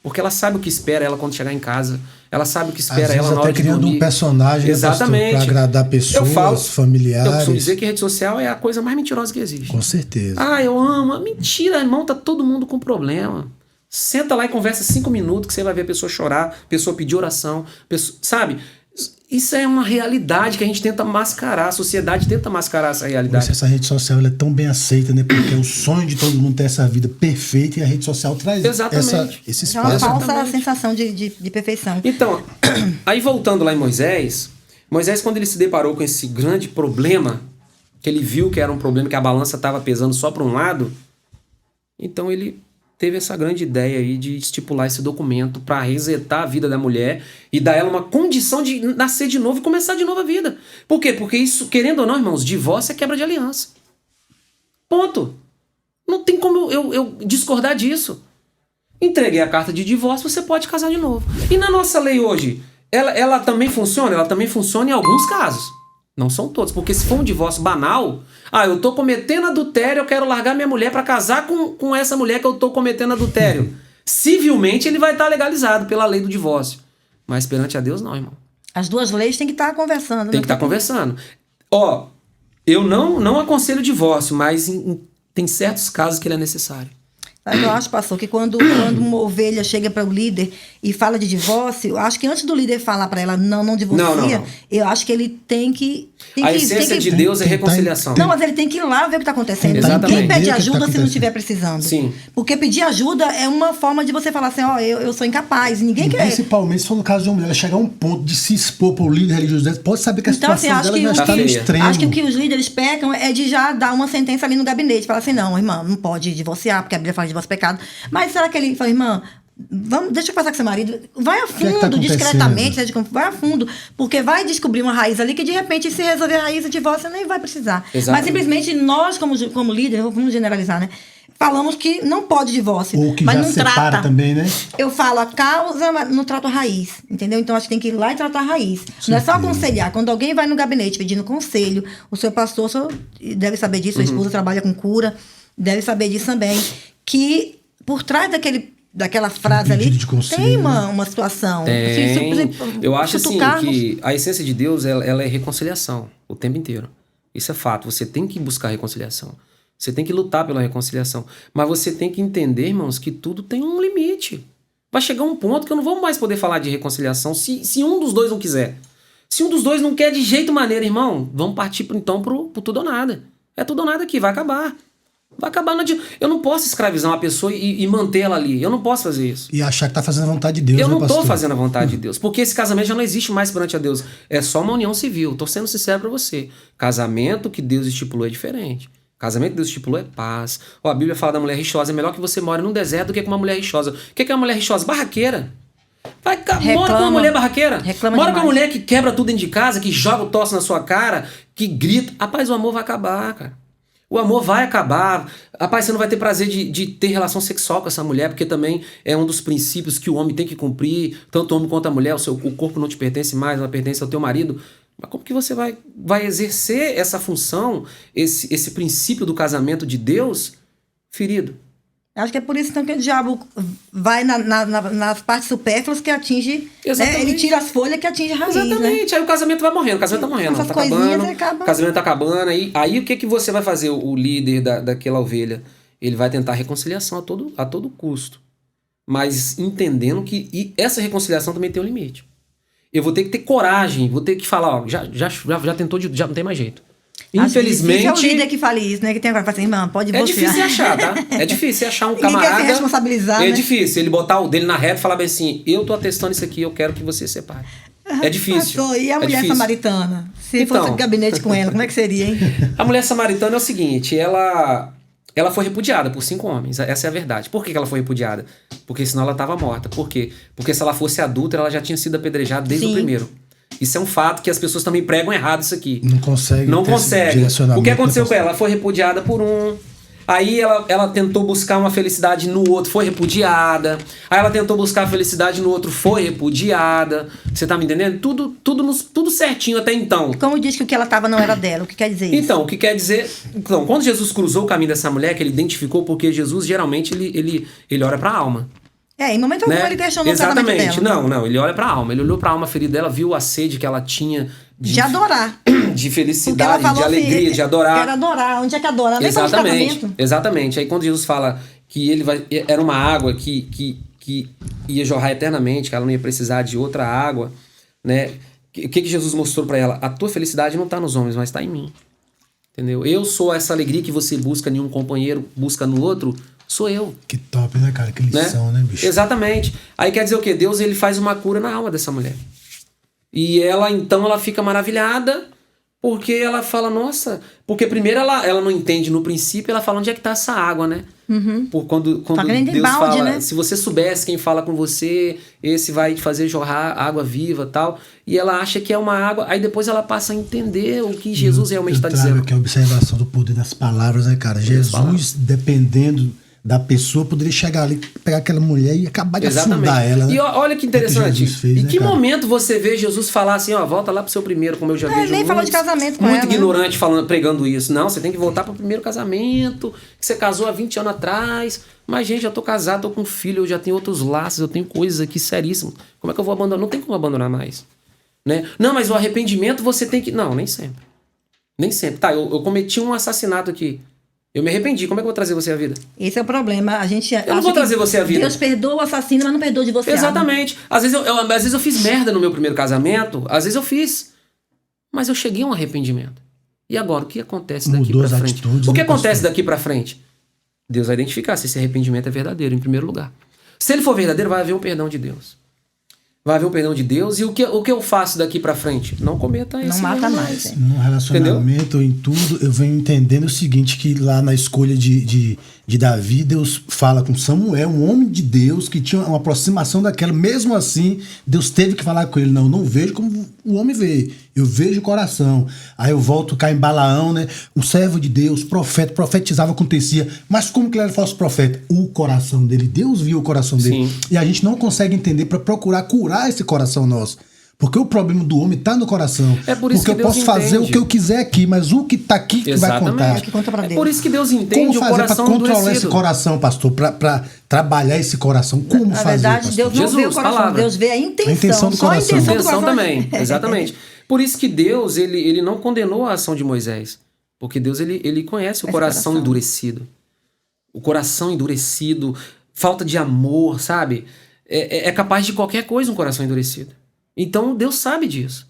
Porque ela sabe o que espera ela quando chegar em casa. Ela sabe o que espera ela na hora de dormir. Criando um personagem, exatamente, para agradar pessoas, familiares. Eu costumo dizer que rede social é a coisa mais mentirosa que existe. Com certeza. Ah, eu amo. Mentira, irmão, tá todo mundo com problema. Senta lá e conversa 5 minutos que você vai ver a pessoa chorar, a pessoa pedir oração, sabe? Isso é uma realidade que a gente tenta mascarar, a sociedade tenta mascarar essa realidade. Por isso essa rede social ela é tão bem aceita, né? Porque é o sonho de todo mundo ter essa vida perfeita e a rede social traz esse espaço. É uma falsa sensação de perfeição. Então, aí voltando lá em Moisés, quando ele se deparou com esse grande problema, que ele viu que era um problema, que a balança estava pesando só para um lado, então ele teve essa grande ideia aí de estipular esse documento para resetar a vida da mulher e dar ela uma condição de nascer de novo e começar de novo a vida. Por quê? Porque isso, querendo ou não, irmãos, divórcio é quebra de aliança. Ponto. Não tem como eu discordar disso. Entreguei a carta de divórcio, você pode casar de novo. E na nossa lei hoje, ela também funciona? Ela também funciona em alguns casos. Não são todos, porque se for um divórcio banal, eu tô cometendo adultério, eu quero largar minha mulher para casar com essa mulher que eu tô cometendo adultério. Civilmente ele vai estar legalizado pela lei do divórcio. Mas perante a Deus não, irmão. As duas leis têm que estar conversando. Tem que estar conversando. Eu não aconselho divórcio, mas tem certos casos que ele é necessário. Eu acho, pastor, que quando uma ovelha chega para o líder e fala de divórcio, eu acho que antes do líder falar para ela não divorcia, eu acho que ele tem que... A essência de Deus é reconciliação. Não, mas ele tem que ir lá ver o que está acontecendo. Exatamente. Ninguém pede ajuda se não estiver precisando. Sim. Porque pedir ajuda é uma forma de você falar assim, eu sou incapaz. Ninguém quer... Principalmente se for no caso de uma mulher, ela chegar a um ponto de se expor para o líder religioso dela, pode saber que a situação dela já está no extremo. Acho que o que os líderes pecam é de já dar uma sentença ali no gabinete. Falar assim, não, irmã, não pode divorciar, porque a Bíblia fala de divórcio pecado. Mas será que ele fala, irmã, deixa eu conversar com seu marido, vai a fundo, discretamente, vai a fundo, porque vai descobrir uma raiz ali que de repente, se resolver a raiz, o divórcio nem vai precisar. Exatamente. Mas simplesmente nós, como líder, vamos generalizar, né? Falamos que não pode divórcio, ou que mas já não separa trata. Também, né? Eu falo a causa, mas não trato a raiz, entendeu? Então acho que tem que ir lá e tratar a raiz. Não é só aconselhar. Quando alguém vai no gabinete pedindo conselho, o seu pastor deve saber disso, sua esposa trabalha com cura, deve saber disso também, que por trás daquela frase ali tem uma situação. Tem. Eu acho assim que a essência de Deus ela é reconciliação o tempo inteiro. Isso é fato. Você tem que buscar reconciliação. Você tem que lutar pela reconciliação. Mas você tem que entender, irmãos, que tudo tem um limite. Vai chegar um ponto que eu não vou mais poder falar de reconciliação se um dos dois não quiser. Se um dos dois não quer de jeito maneira, irmão, vamos partir então pro tudo ou nada. É tudo ou nada aqui, vai acabar. Vai acabar. Eu não posso escravizar uma pessoa e mantê-la ali. Eu não posso fazer isso. E achar que tá fazendo a vontade de Deus. Eu não tô fazendo a vontade de Deus. Porque esse casamento já não existe mais perante a Deus. É só uma união civil. Tô sendo sincero pra você. Casamento que Deus estipulou é diferente. Casamento que Deus estipulou é paz. A Bíblia fala da mulher rixosa. É melhor que você more num deserto do que com uma mulher rixosa. O que é uma mulher rixosa? Barraqueira. Mora com uma mulher barraqueira. Mora com uma mulher que quebra tudo dentro de casa, que joga o tosse na sua cara, que grita. Rapaz, o amor vai acabar, cara. O amor vai acabar. Rapaz, você não vai ter prazer de ter relação sexual com essa mulher, porque também é um dos princípios que o homem tem que cumprir, tanto o homem quanto a mulher. O corpo não te pertence mais, ela pertence ao teu marido. Mas como que você vai exercer essa função, esse princípio do casamento de Deus, ferido? Acho que é por isso então, que o diabo vai nas partes supérfluas que atinge... Né? Ele tira as folhas que atinge a raiz. Exatamente. Aí o casamento vai morrendo. O casamento tá morrendo. Tá acabando. O casamento tá acabando. Aí o que você vai fazer, o líder daquela ovelha? Ele vai tentar reconciliação a todo custo. Mas entendendo que essa reconciliação também tem um limite. Eu vou ter que ter coragem. Vou ter que falar, já tentou, já não tem mais jeito. Infelizmente... É o líder que fale isso, né? Que tem agora, fala assim, irmã, pode você. É difícil achar, tá? É difícil achar um Ninguém camarada... quer se responsabilizar, É né? difícil ele botar o dele na reta e falar bem assim, eu tô atestando isso aqui, eu quero que você separe. É difícil. Pastor, e a mulher difícil. samaritana? Se Então. fosse gabinete com ela, como é que seria, hein? A mulher samaritana é o seguinte, ela foi repudiada por 5 homens, essa é a verdade. Por que ela foi repudiada? Porque senão ela estava morta. Por quê? Porque se ela fosse adúltera, ela já tinha sido apedrejada desde o primeiro. Isso é um fato que as pessoas também pregam errado isso aqui. Não consegue. Não consegue. O que aconteceu com ela? Ela foi repudiada por um. Aí ela tentou buscar uma felicidade no outro, foi repudiada. Aí ela tentou buscar a felicidade no outro, foi repudiada. Você tá me entendendo? Tudo certinho até então. Como diz que o que ela estava não era dela, o que quer dizer isso? Então, o que quer dizer... Então, quando Jesus cruzou o caminho dessa mulher, que ele identificou, porque Jesus, geralmente, ele olha pra alma. Em momento algum ele questionou o casamento dela. Exatamente. Não, ele olha pra alma. Ele olhou pra alma ferida dela, viu a sede que ela tinha... De adorar. De felicidade, de alegria, assim, de adorar. Quero adorar. Onde é que adora? Nem Exatamente. Aí quando Jesus fala que era uma água que ia jorrar eternamente, que ela não ia precisar de outra água, né? O que Jesus mostrou pra ela? A tua felicidade não tá nos homens, mas tá em mim. Entendeu? Eu sou essa alegria que você busca em um companheiro, busca no outro, sou eu. Que top, né, cara? Que lição, né, bicho? Exatamente. Aí quer dizer o quê? Deus, ele faz uma cura na alma dessa mulher. E ela, então, ela fica maravilhada, porque ela fala, nossa... Porque primeiro ela não entende no princípio, ela fala, onde é que tá essa água, né? Por quando Deus balde, fala, né? Se você soubesse quem fala com você, esse vai te fazer jorrar água viva e tal. E ela acha que é uma água, aí depois ela passa a entender o que Jesus realmente está dizendo. Eu trago aqui a observação do poder das palavras, né, cara? Jesus, dependendo da pessoa, poderia chegar ali, pegar aquela mulher e acabar de afundar ela. Né? E olha que interessante. Fez, em que cara? momento você vê Jesus falar assim, ó, volta lá pro seu primeiro, como eu já vejo nem falou de casamento com muito ela, ignorante pregando isso. Não, você tem que voltar pro primeiro casamento, que você casou há 20 anos atrás. Mas, gente, eu tô casado, tô com um filho, eu já tenho outros laços, eu tenho coisas aqui seríssimas. Como é que eu vou abandonar? Não tem como abandonar mais. Né? Não, mas o arrependimento você tem que... Não, nem sempre. Nem sempre. Tá, eu cometi um assassinato aqui. Eu me arrependi. Como é que eu vou trazer você à vida? Esse é o problema. Eu não vou trazer você à vida. Deus perdoa o assassino, mas não perdoa de você. Exatamente. Às vezes eu fiz merda no meu primeiro casamento. Às vezes eu fiz. Mas eu cheguei a um arrependimento. E agora, o que acontece daqui pra frente? O que acontece daqui pra frente? Deus vai identificar se esse arrependimento é verdadeiro, em primeiro lugar. Se ele for verdadeiro, vai haver um perdão de Deus. Vai haver um perdão de Deus. E o que eu faço daqui pra frente? Não cometa isso. Não mata mais. No relacionamento, em tudo, eu venho entendendo o seguinte, que lá na escolha de Davi, Deus fala com Samuel, um homem de Deus, que tinha uma aproximação daquela. Mesmo assim, Deus teve que falar com ele. Não vejo como o homem vê. Eu vejo o coração. Aí eu volto cá em Balaão, né? Um servo de Deus, profeta, profetizava, acontecia. Mas como que ele era falso profeta? O coração dele. Deus viu o coração dele. Sim. E a gente não consegue entender para procurar curar esse coração nosso. Porque o problema do homem tá no coração. É por isso porque que eu Deus posso fazer entende. o que eu quiser aqui, mas o que tá aqui que vai contar. Que conta pra Deus. É por isso que Deus entende Como o fazer coração para controlar endurecido. esse coração, pastor? Para trabalhar esse coração? Como Na fazer, verdade, pastor? Deus não Jesus, vê o coração, palavra. Deus vê a intenção. A intenção do só coração. a intenção do Intenção coração. também, exatamente. Por isso que Deus, ele não condenou a ação de Moisés. Porque Deus, ele conhece o coração endurecido. O coração endurecido, falta de amor, sabe? É capaz de qualquer coisa um coração endurecido. Então, Deus sabe disso.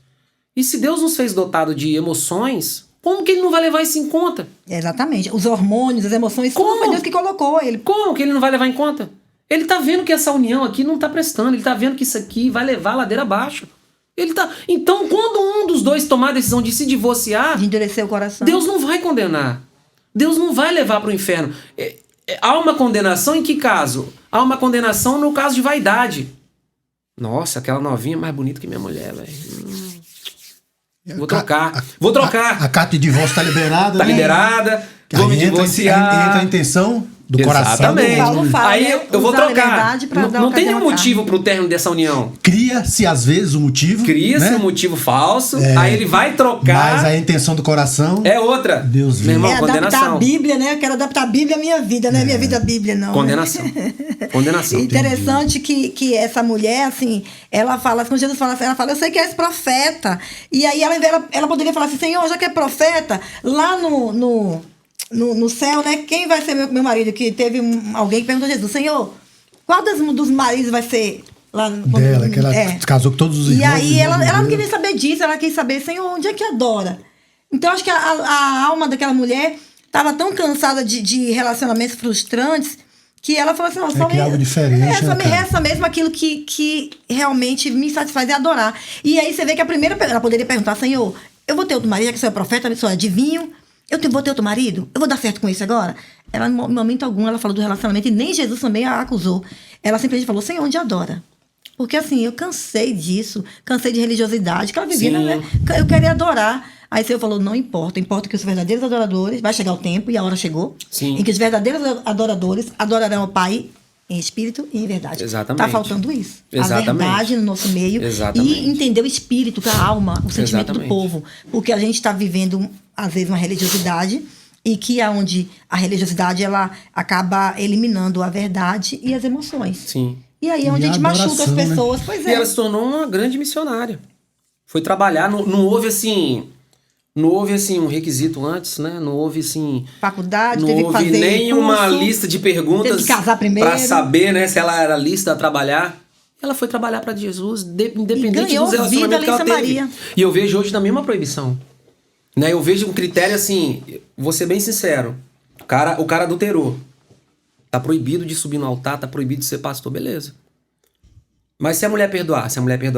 E se Deus nos fez dotado de emoções, como que ele não vai levar isso em conta? Exatamente. Os hormônios, as emoções, tudo foi Deus que colocou ele. Como que ele não vai levar em conta? Ele tá vendo que essa união aqui não tá prestando. Ele tá vendo que isso aqui vai levar a ladeira abaixo. Então, quando um dos dois tomar a decisão de se divorciar, De endurecer o coração. Deus não vai condenar. Deus não vai levar para o inferno. Há uma condenação em que caso? Há uma condenação no caso de vaidade. Nossa, aquela novinha é mais bonita que minha mulher, velho. Vou trocar. A carta de divórcio tá liberada, Tá né? liberada. Vou me Entra divorciar. a intenção do coração. Exatamente. Paulo fala, Aí né? eu vou Usar a trocar. liberdade pra dar Não tem ocasião nenhum à motivo carne. pro término dessa união. Cria-se, às vezes, o motivo. Cria-se né? um motivo falso, aí ele vai trocar. Mas a intenção do coração É outra. Deus Meu vê. irmão, adaptar a condenação. Bíblia, né? Eu quero adaptar a Bíblia à minha vida, não é minha vida a Bíblia, não. Condenação. Condenação. Interessante que essa mulher, assim, ela fala, quando Jesus fala assim, ela fala, eu sei que és profeta. E aí ela poderia falar assim, Senhor, já que é profeta, lá no céu, né? Quem vai ser meu marido? Que teve alguém que perguntou a Jesus, Senhor, qual dos maridos vai ser lá Dela, que ela casou com todos os irmãos. E aí ela não dela. queria saber disso, ela quis saber, Senhor, onde é que adora? Então, acho que a alma daquela mulher estava tão cansada de relacionamentos frustrantes que ela falou assim, só que algo diferente, só né, me cara? resta mesmo aquilo que realmente me satisfaz é adorar. E aí você vê que ela poderia perguntar, Senhor, eu vou ter outro marido, já que o Senhor é profeta, eu sou adivinho, vou ter outro marido? Eu vou dar certo com isso agora? Ela, em momento algum, ela falou do relacionamento e nem Jesus também a acusou. Ela simplesmente falou, Senhor, onde adora? Porque assim, eu cansei disso, cansei de religiosidade, que ela vivia, né? Eu queria adorar. Aí o Senhor falou, não importa, importa que os verdadeiros adoradores, vai chegar o tempo, e a hora chegou, em que os verdadeiros adoradores adorarão o Pai em espírito e em verdade. Exatamente. Tá faltando isso. Exatamente. A verdade no nosso meio. Exatamente. E entender o espírito, a alma, o sentimento Exatamente. do povo. Porque a gente está vivendo, às vezes, uma religiosidade, e que é onde a religiosidade ela acaba eliminando a verdade e as emoções. Sim. E aí é onde E a gente adoração, machuca as pessoas. né? Pois E é. ela se tornou uma grande missionária. Foi trabalhar, não houve assim... Não houve, assim, um requisito antes, né? Não houve, assim... Faculdade, não teve que houve fazer nenhuma curso, lista de perguntas teve que casar primeiro. pra saber, né? Se ela era lista a trabalhar. Ela foi trabalhar pra Jesus, independente ganhou dos relacionamentos vida que ela ali em teve. Samaria. E eu vejo hoje também uma proibição. Né? Eu vejo um critério assim... Vou ser bem sincero. O cara adulterou. Tá proibido de subir no altar, tá proibido de ser pastor, beleza. Mas se a mulher perdoar,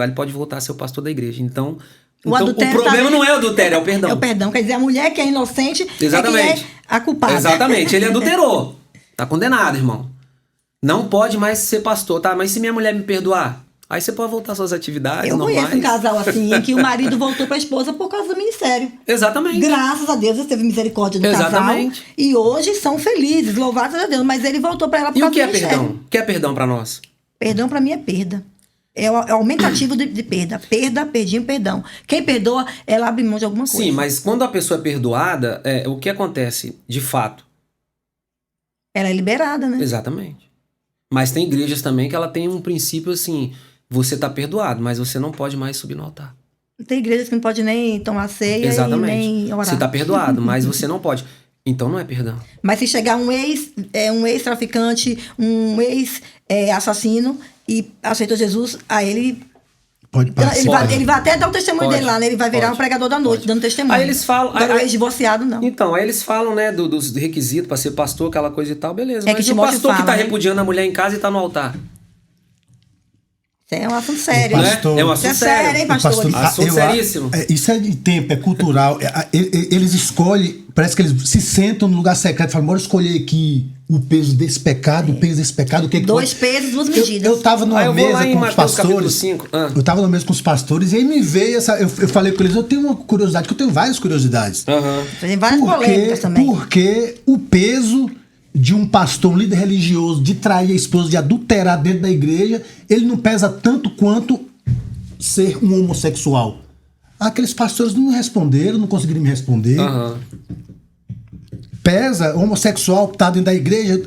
ele pode voltar a ser o pastor da igreja. Então o problema não é o adultério, é o perdão. É o perdão. Quer dizer, a mulher que é inocente Exatamente. é que é a culpada. Exatamente. Ele adulterou. Tá condenado, irmão. Não pode mais ser pastor, tá? Mas se minha mulher me perdoar, aí você pode voltar às suas atividades Eu normais. conheço um casal assim, em que o marido voltou pra esposa por causa do ministério. Exatamente. Graças a Deus, Deus teve misericórdia do Exatamente. casal. E hoje são felizes, louvados a Deus. Mas ele voltou pra ela por E o causa que do é ministério. perdão? O que é perdão pra nós? Perdão pra mim é perda. É o aumentativo de perda. Perda, perdinho, perdão. Quem perdoa, ela abre mão de alguma coisa. Sim, mas quando a pessoa é perdoada, o que acontece de fato? Ela é liberada, né? Exatamente. Mas tem igrejas também que ela tem um princípio assim, você tá perdoado, mas você não pode mais subir no altar. Tem igrejas que não pode nem tomar ceia Exatamente. e nem orar. Você tá perdoado, mas você não pode. Então não é perdão. Mas se chegar um ex-traficante, um ex-assassino e aceitou Jesus, aí ele Pode participar. ele vai até dar o testemunho Pode. dele lá, né? Ele vai virar Pode. o pregador da noite, Pode. dando testemunho. Aí eles falam... Agora o ex-divorciado, não. Então, aí eles falam, né, dos requisitos pra ser pastor, aquela coisa e tal, beleza. É Mas que e o Timóteo pastor que fala, tá né? repudiando a mulher em casa e tá no altar? Isso é um assunto sério. O hein? pastor- É um Isso é assunto sério, sério. hein, pastor? Assunto seríssimo. Isso é de tempo, é cultural. Eles escolhem, parece que eles se sentam no lugar secreto e falam, bora escolher aqui o peso desse pecado, o peso desse pecado. O que é que 2 pode... pesos, 2 medidas. Eu tava numa Eu vou mesa lá em com os Mateus capítulo pastores. 5. Eu tava numa mesa com os pastores e aí me veio essa. Eu falei com eles, eu tenho uma curiosidade, que eu tenho várias curiosidades. Aham. Tem várias polêmicas também. Porque o peso de um pastor, um líder religioso, de trair a esposa, de adulterar dentro da igreja, ele não pesa tanto quanto ser um homossexual. Aqueles pastores não me responderam, não conseguiram me responder. Aham. Pesa, homossexual tá dentro da igreja,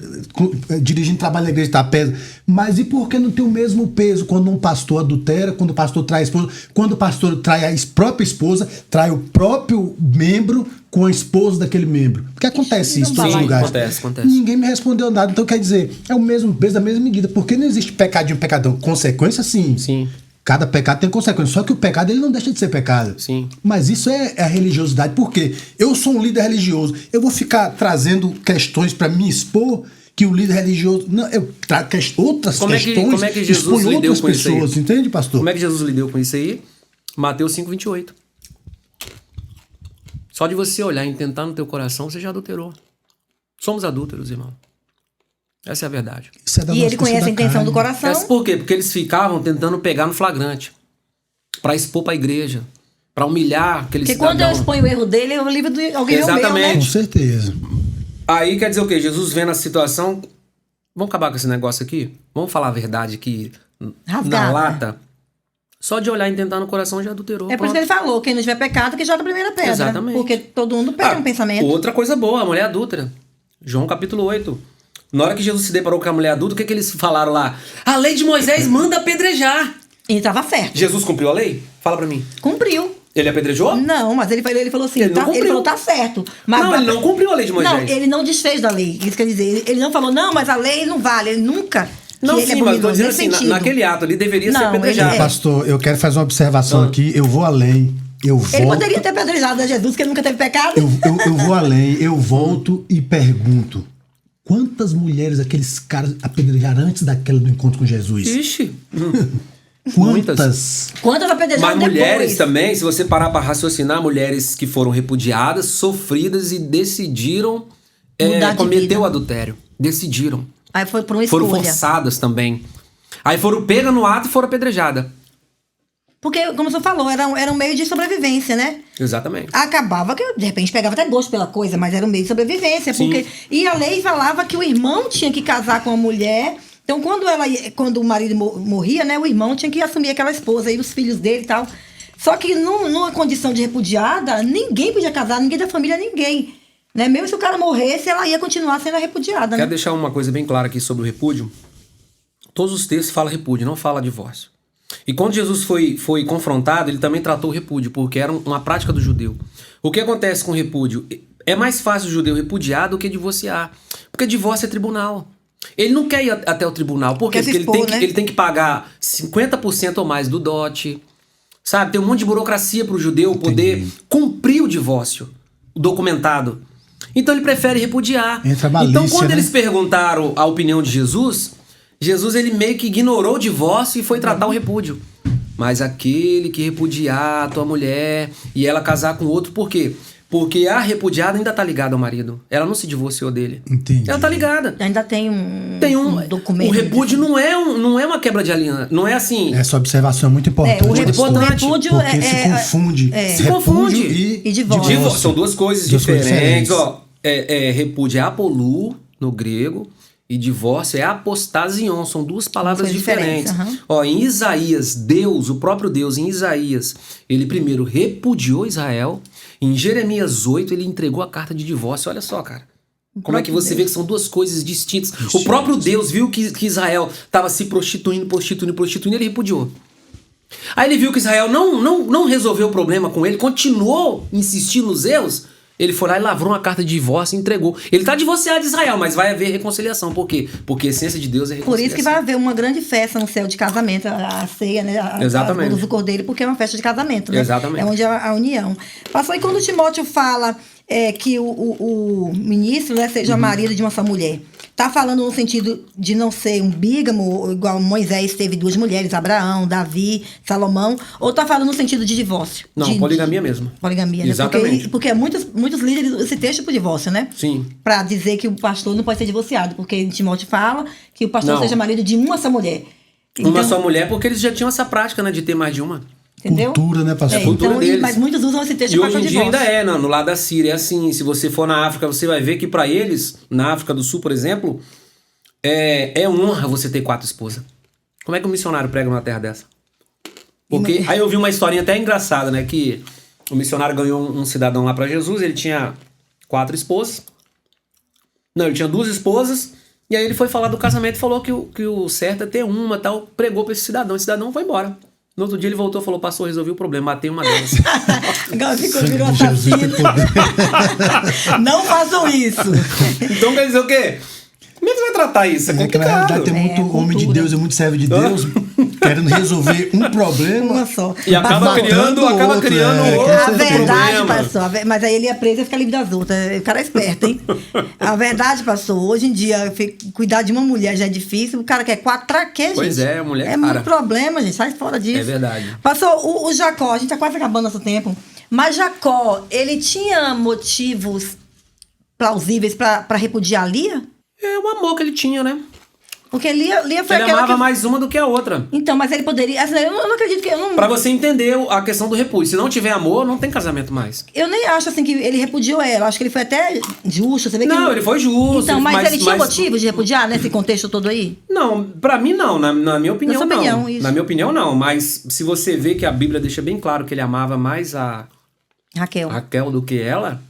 dirigindo trabalho na igreja, tá, pesa. Mas e por que não tem o mesmo peso quando um pastor adultera, quando o pastor trai a esposa, quando o pastor trai a própria esposa, trai o próprio membro com a esposa daquele membro? Porque acontece isso em todos os lugares. Acontece. Ninguém me respondeu nada. Então quer dizer, é o mesmo peso, da mesma medida. Porque não existe pecadinho, pecadão. Consequência, sim. Sim. Cada pecado tem consequência. Só que o pecado, ele não deixa de ser pecado. Sim. Mas isso é a religiosidade. Por quê? Eu sou um líder religioso. Eu vou ficar trazendo questões para me expor que o líder religioso... Não, eu trago outras questões, como é que Jesus exponho lidou outras com isso aí? pessoas. Entende, pastor? Como é que Jesus lidou com isso aí? Mateus 5:28. Só de você olhar e intentar no teu coração, você já adulterou. Somos adúlteros, irmão. Essa é a verdade. Isso é da E nossa ele conhece força a da intenção do carne. coração. Essa por quê? Porque eles ficavam tentando pegar no flagrante. Pra expor pra igreja. Pra humilhar aquele Porque cidadão. quando eu exponho o erro dele, eu livro de alguém meu, né? Exatamente. Com certeza. Aí quer dizer o quê? Jesus vendo a situação... Vamos acabar com esse negócio aqui? Vamos falar a verdade aqui na Rasgada. lata? Só de olhar e tentar no coração já adulterou. É por isso que ele falou, quem não tiver pecado, que joga a primeira pedra. Exatamente. Porque todo mundo pega no pensamento. Outra coisa boa, a mulher adúltera. João capítulo 8. Na hora que Jesus se deparou com a mulher adulta, o que eles falaram lá? A lei de Moisés manda apedrejar. Ele estava certo. Jesus cumpriu a lei? Fala pra mim. Cumpriu. Ele apedrejou? Não, mas ele falou assim, Ele não cumpriu. ele falou, tá certo. Mas, Não, ele não cumpriu a lei de Moisés. Não, ele não desfez da lei. Isso quer dizer, ele não falou, não, mas a lei não vale. Ele nunca. Não, ele sim, é mas eu tô bondoso dizendo nesse assim, sentido. naquele ato ali deveria ser Não, apedrejado. ele Pastor, eu quero fazer uma observação aqui. Eu vou além. Ele poderia ter apedrejado a Jesus, que ele nunca teve pecado. Eu vou além, eu volto e pergunto. Quantas mulheres aqueles caras apedrejaram antes daquela do encontro com Jesus? Ixi. Quantas? Quantas apedrejaram Mas mulheres depois? também, se você parar para raciocinar, mulheres que foram repudiadas, sofridas e decidiram cometer o adultério. Decidiram. Aí foi por uma escolha. Foram forçadas também. Aí foram pegas no ato e foram apedrejadas. Porque, como você falou, era um meio de sobrevivência, né? Exatamente. Acabava que, de repente, pegava até gosto pela coisa, mas era um meio de sobrevivência. Porque, e a lei falava que o irmão tinha que casar com a mulher. Então, quando o marido morria, né, o irmão tinha que assumir aquela esposa e os filhos dele e tal. Só que numa condição de repudiada, ninguém podia casar, ninguém da família, ninguém. Né? Mesmo se o cara morresse, ela ia continuar sendo repudiada. Quero Né? deixar uma coisa bem clara aqui sobre o repúdio. Todos os textos falam repúdio, não fala divórcio. E quando Jesus foi confrontado, ele também tratou o repúdio, porque era uma prática do judeu. O que acontece com o repúdio? É mais fácil o judeu repudiar do que divorciar. Porque divórcio é tribunal. Ele não quer ir até o tribunal. Por quê? Porque ele tem que pagar 50% ou mais do dote. Sabe? Tem um monte de burocracia para o judeu poder cumprir o divórcio, o documentado. Então ele prefere repudiar. Então quando eles perguntaram a opinião de Jesus ele meio que ignorou o divórcio e foi tratar o repúdio. Mas aquele que repudiar a tua mulher e ela casar com outro, por quê? Porque a repudiada ainda tá ligada ao marido. Ela não se divorciou dele. Entendi. Ela tá ligada. Ainda tem um documento. O repúdio não é uma quebra de aliança. Não é assim. Essa observação é muito importante. O repúdio porque se confunde. Se confunde. E divórcio. São duas coisas diferentes. Ó, repúdio é apolu no grego. E divórcio é apostasion, são duas palavras diferentes. Ó, em Isaías, o próprio Deus, em Isaías, ele primeiro repudiou Israel. Em Jeremias 8, ele entregou a carta de divórcio. Olha só, cara. Como é que você vê que são duas coisas distintas? O próprio Deus viu que Israel estava se prostituindo, ele repudiou. Aí ele viu que Israel não resolveu o problema com ele, continuou insistindo nos erros. Ele foi lá e lavrou uma carta de divórcio e entregou. Ele está divorciado de Israel, mas vai haver reconciliação. Por quê? Porque a essência de Deus é reconciliação. Por isso que vai haver uma grande festa no céu de casamento, a ceia, né? Exatamente. As bodas do cordeiro, porque é uma festa de casamento, né? Exatamente. É onde a união. Passou, e quando Timóteo fala que o ministro, né, seja marido de uma só mulher, tá falando no sentido de não ser um bígamo, igual Moisés teve duas mulheres, Abraão, Davi, Salomão, ou tá falando no sentido de divórcio? Não, poligamia mesmo. Poligamia, exatamente. Né? Porque muitos líderes esse texto pro divórcio, né? Sim. Pra dizer que o pastor não pode ser divorciado, porque em Timóteo fala que o pastor seja marido de uma só mulher. Uma só mulher, porque eles já tinham essa prática, né, de ter mais de uma. Entendeu? Cultura, né, pastor? Cultura deles. Mas muitos usam esse texto para divórcio. E hoje em dia ainda no lado da Síria é assim. Se você for na África, você vai ver que para eles, na África do Sul, por exemplo, é honra você ter 4 esposas. Como é que um missionário prega numa terra dessa? Porque aí eu vi uma historinha até engraçada, né? Que o missionário ganhou um cidadão lá para Jesus, ele tinha 4 esposas. Não, ele tinha 2 esposas. E aí ele foi falar do casamento e falou que o certo é ter uma, tal. Pregou para esse cidadão foi embora. No outro dia ele voltou e falou: pastor, resolvi o problema, matei uma delas. Agora virou assassino. Não façam isso. Então quer dizer o quê? Como é que você vai tratar isso? É complicado. Na verdade, tem muito homem de Deus e muito servo de Deus querendo resolver um problema. Uma só. E acaba criando outro. A verdade, pastor, mas aí ele é preso e fica livre das outras. O cara é esperto, hein? A verdade, pastor, hoje em dia, cuidar de uma mulher já é difícil. O cara quer 4, pra quê, gente? Pois é, a mulher é muito problema, gente. Sai fora disso. É verdade. Pastor, o Jacó, a gente tá quase acabando nosso tempo, mas Jacó, ele tinha motivos plausíveis pra repudiar Lia? É o amor que ele tinha, né? Porque Lia foi ele aquela amava mais uma do que a outra. Então, mas ele poderia... Assim, eu não acredito que... Pra você entender a questão do repúdio. Se não tiver amor, não tem casamento mais. Eu nem acho assim que ele repudiou ela. Acho que ele foi até justo. Você vê que ele foi justo. Então, mas ele tinha motivo de repudiar nesse contexto todo aí? Não, pra mim não. Na minha opinião, não. Isso. Na minha opinião, não. Mas se você vê que a Bíblia deixa bem claro que ele amava mais a Raquel do que ela...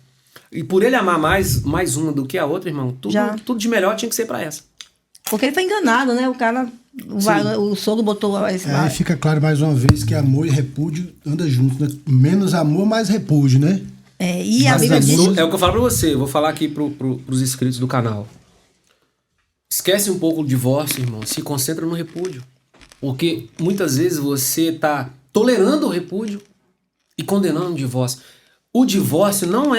E por ele amar mais uma do que a outra, irmão, tudo de melhor tinha que ser pra essa. Porque ele foi enganado, né? O cara, o sogro botou... Aí fica claro mais uma vez que amor e repúdio andam juntos, né? Menos amor, mais repúdio, né? E a Bíblia diz... É o que eu falo pra você, eu vou falar aqui pros inscritos do canal. Esquece um pouco o divórcio, irmão, se concentra no repúdio. Porque muitas vezes você tá tolerando o repúdio e condenando o divórcio. O divórcio não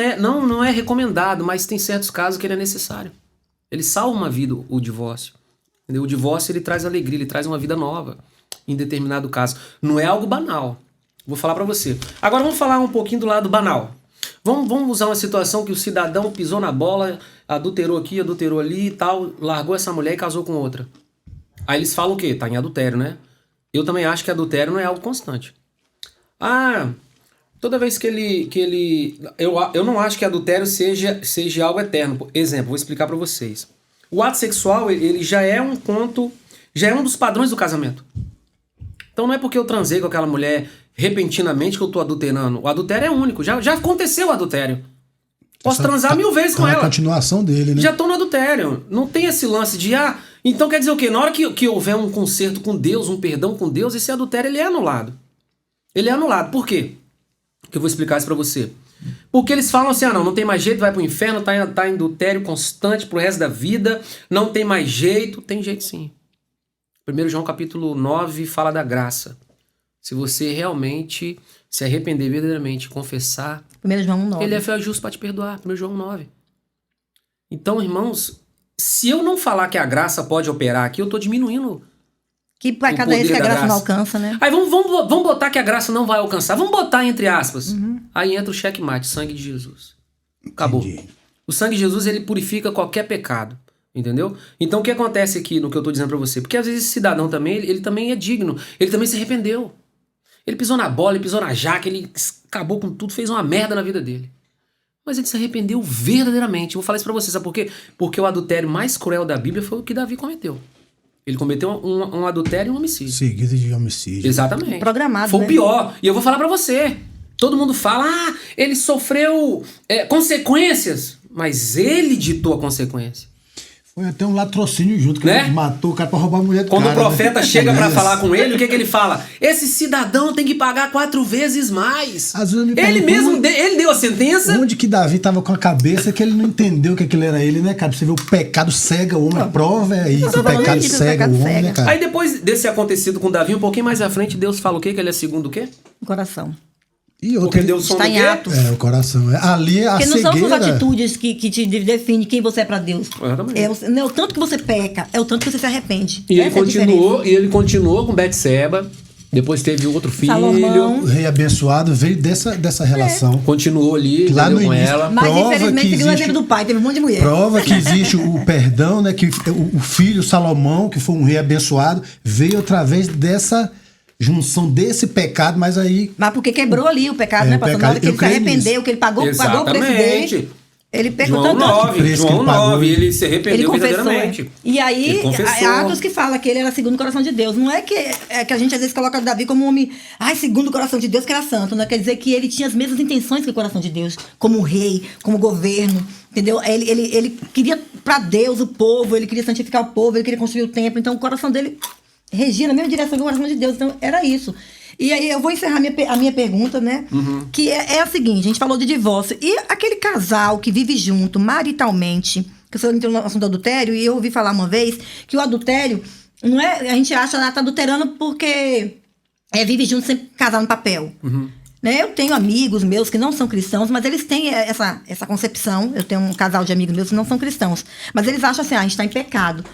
é recomendado, mas tem certos casos que ele é necessário. Ele salva uma vida, o divórcio. Entendeu? O divórcio ele traz alegria, ele traz uma vida nova em determinado caso. Não é algo banal. Vou falar pra você. Agora vamos falar um pouquinho do lado banal. Vamos usar uma situação que o cidadão pisou na bola, adulterou aqui, adulterou ali e tal, largou essa mulher e casou com outra. Aí eles falam o quê? Tá em adultério, né? Eu também acho que adultério não é algo constante. Toda vez que ele... Eu não acho que adultério seja algo eterno. Exemplo, vou explicar pra vocês. O ato sexual, ele já é um ponto, já é um dos padrões do casamento. Então não é porque eu transei com aquela mulher repentinamente que eu tô adulterando. O adultério é único. Já aconteceu o adultério. Posso transar 1000 vezes com ela. É a continuação dele, né? Já tô no adultério. Não tem esse lance de... Então quer dizer o quê? Na hora que houver um conserto com Deus, um perdão com Deus, esse adultério ele é anulado. Ele é anulado. Por quê? Que eu vou explicar isso pra você. Porque eles falam assim, não tem mais jeito, vai pro inferno, tá em adultério constante pro resto da vida, não tem mais jeito. Tem jeito sim. 1 João capítulo 9 fala da graça. Se você realmente se arrepender verdadeiramente, confessar, 1 João 9. ele é fiel e justo para te perdoar. 1 João 9. Então, irmãos, se eu não falar que a graça pode operar aqui, eu tô diminuindo que para cada vez que a graça não alcança, né? Aí vamos botar que a graça não vai alcançar. Vamos botar entre aspas. Aí entra o checkmate, sangue de Jesus. Acabou. Entendi. O sangue de Jesus, ele purifica qualquer pecado. Entendeu? Então o que acontece aqui no que eu tô dizendo pra você? Porque às vezes esse cidadão também, ele também é digno. Ele também se arrependeu. Ele pisou na bola, ele pisou na jaca, ele acabou com tudo, fez uma merda na vida dele. Mas ele se arrependeu verdadeiramente. Eu vou falar isso pra você, sabe por quê? Porque o adultério mais cruel da Bíblia foi o que Davi cometeu. Ele cometeu um adultério e um homicídio. Seguido de homicídio. Exatamente. Programado, foi né? o pior. E eu vou falar pra você. Todo mundo fala, ele sofreu consequências. Mas ele ditou a consequência. Foi até um latrocínio junto, que ele matou o cara pra roubar a mulher do Quando cara. o profeta chega pra Aliás, falar com ele, o que ele fala? Esse cidadão tem que pagar 4 vezes mais. Às vezes eu me Ele pergunto mesmo, ele deu a sentença. Onde que Davi tava com a cabeça que ele não entendeu que aquilo era ele, né, cara? Você vê o pecado cega o homem, a prova é isso, o pecado cega o homem, né, cara? Aí depois desse acontecido com Davi, um pouquinho mais à frente, Deus fala o quê? Que ele é segundo o quê? O coração. E Porque Deus está em Atos. o coração. Ali a Porque não cegueira... são suas atitudes que te definem quem você é pra Deus. Exatamente. Não é o tanto que você peca, é o tanto que você se arrepende. E Essa ele continuou com Betseba. Depois teve outro filho. Salomão. O rei abençoado veio dessa relação. Continuou ali, Lá no com início. ela. Mas Prova infelizmente que seguiu o exemplo do pai, teve um monte de mulher. Prova que existe o perdão, né? Que o filho Salomão, que foi um rei abençoado, veio através dessa junção desse pecado, mas aí... Mas porque quebrou ali o pecado, né, pastor? Na hora que ele se arrependeu, que ele pagou o preço dele. Ele pecou João tanto. 9, João 9, ele se arrependeu verdadeiramente. E aí, Atos que fala que ele era segundo o coração de Deus. Não é que a gente às vezes coloca Davi como um homem, segundo o coração de Deus, que era santo. Não quer dizer que ele tinha as mesmas intenções que o coração de Deus, como rei, como governo, entendeu? Ele queria pra Deus o povo, ele queria santificar o povo, ele queria construir o templo. Então o coração dele regia na mesma direção que o coração de Deus. Então era isso. E aí eu vou encerrar a minha pergunta, né? Que é a seguinte, a gente falou de divórcio. E aquele casal que vive junto maritalmente, que o senhor entrou no assunto do adultério, e eu ouvi falar uma vez que o adultério, não é, a gente acha que tá adulterando porque vive junto sem casar no papel. Né? Eu tenho amigos meus que não são cristãos, mas eles têm essa concepção. Eu tenho um casal de amigos meus que não são cristãos. Mas eles acham assim, a gente está em pecado.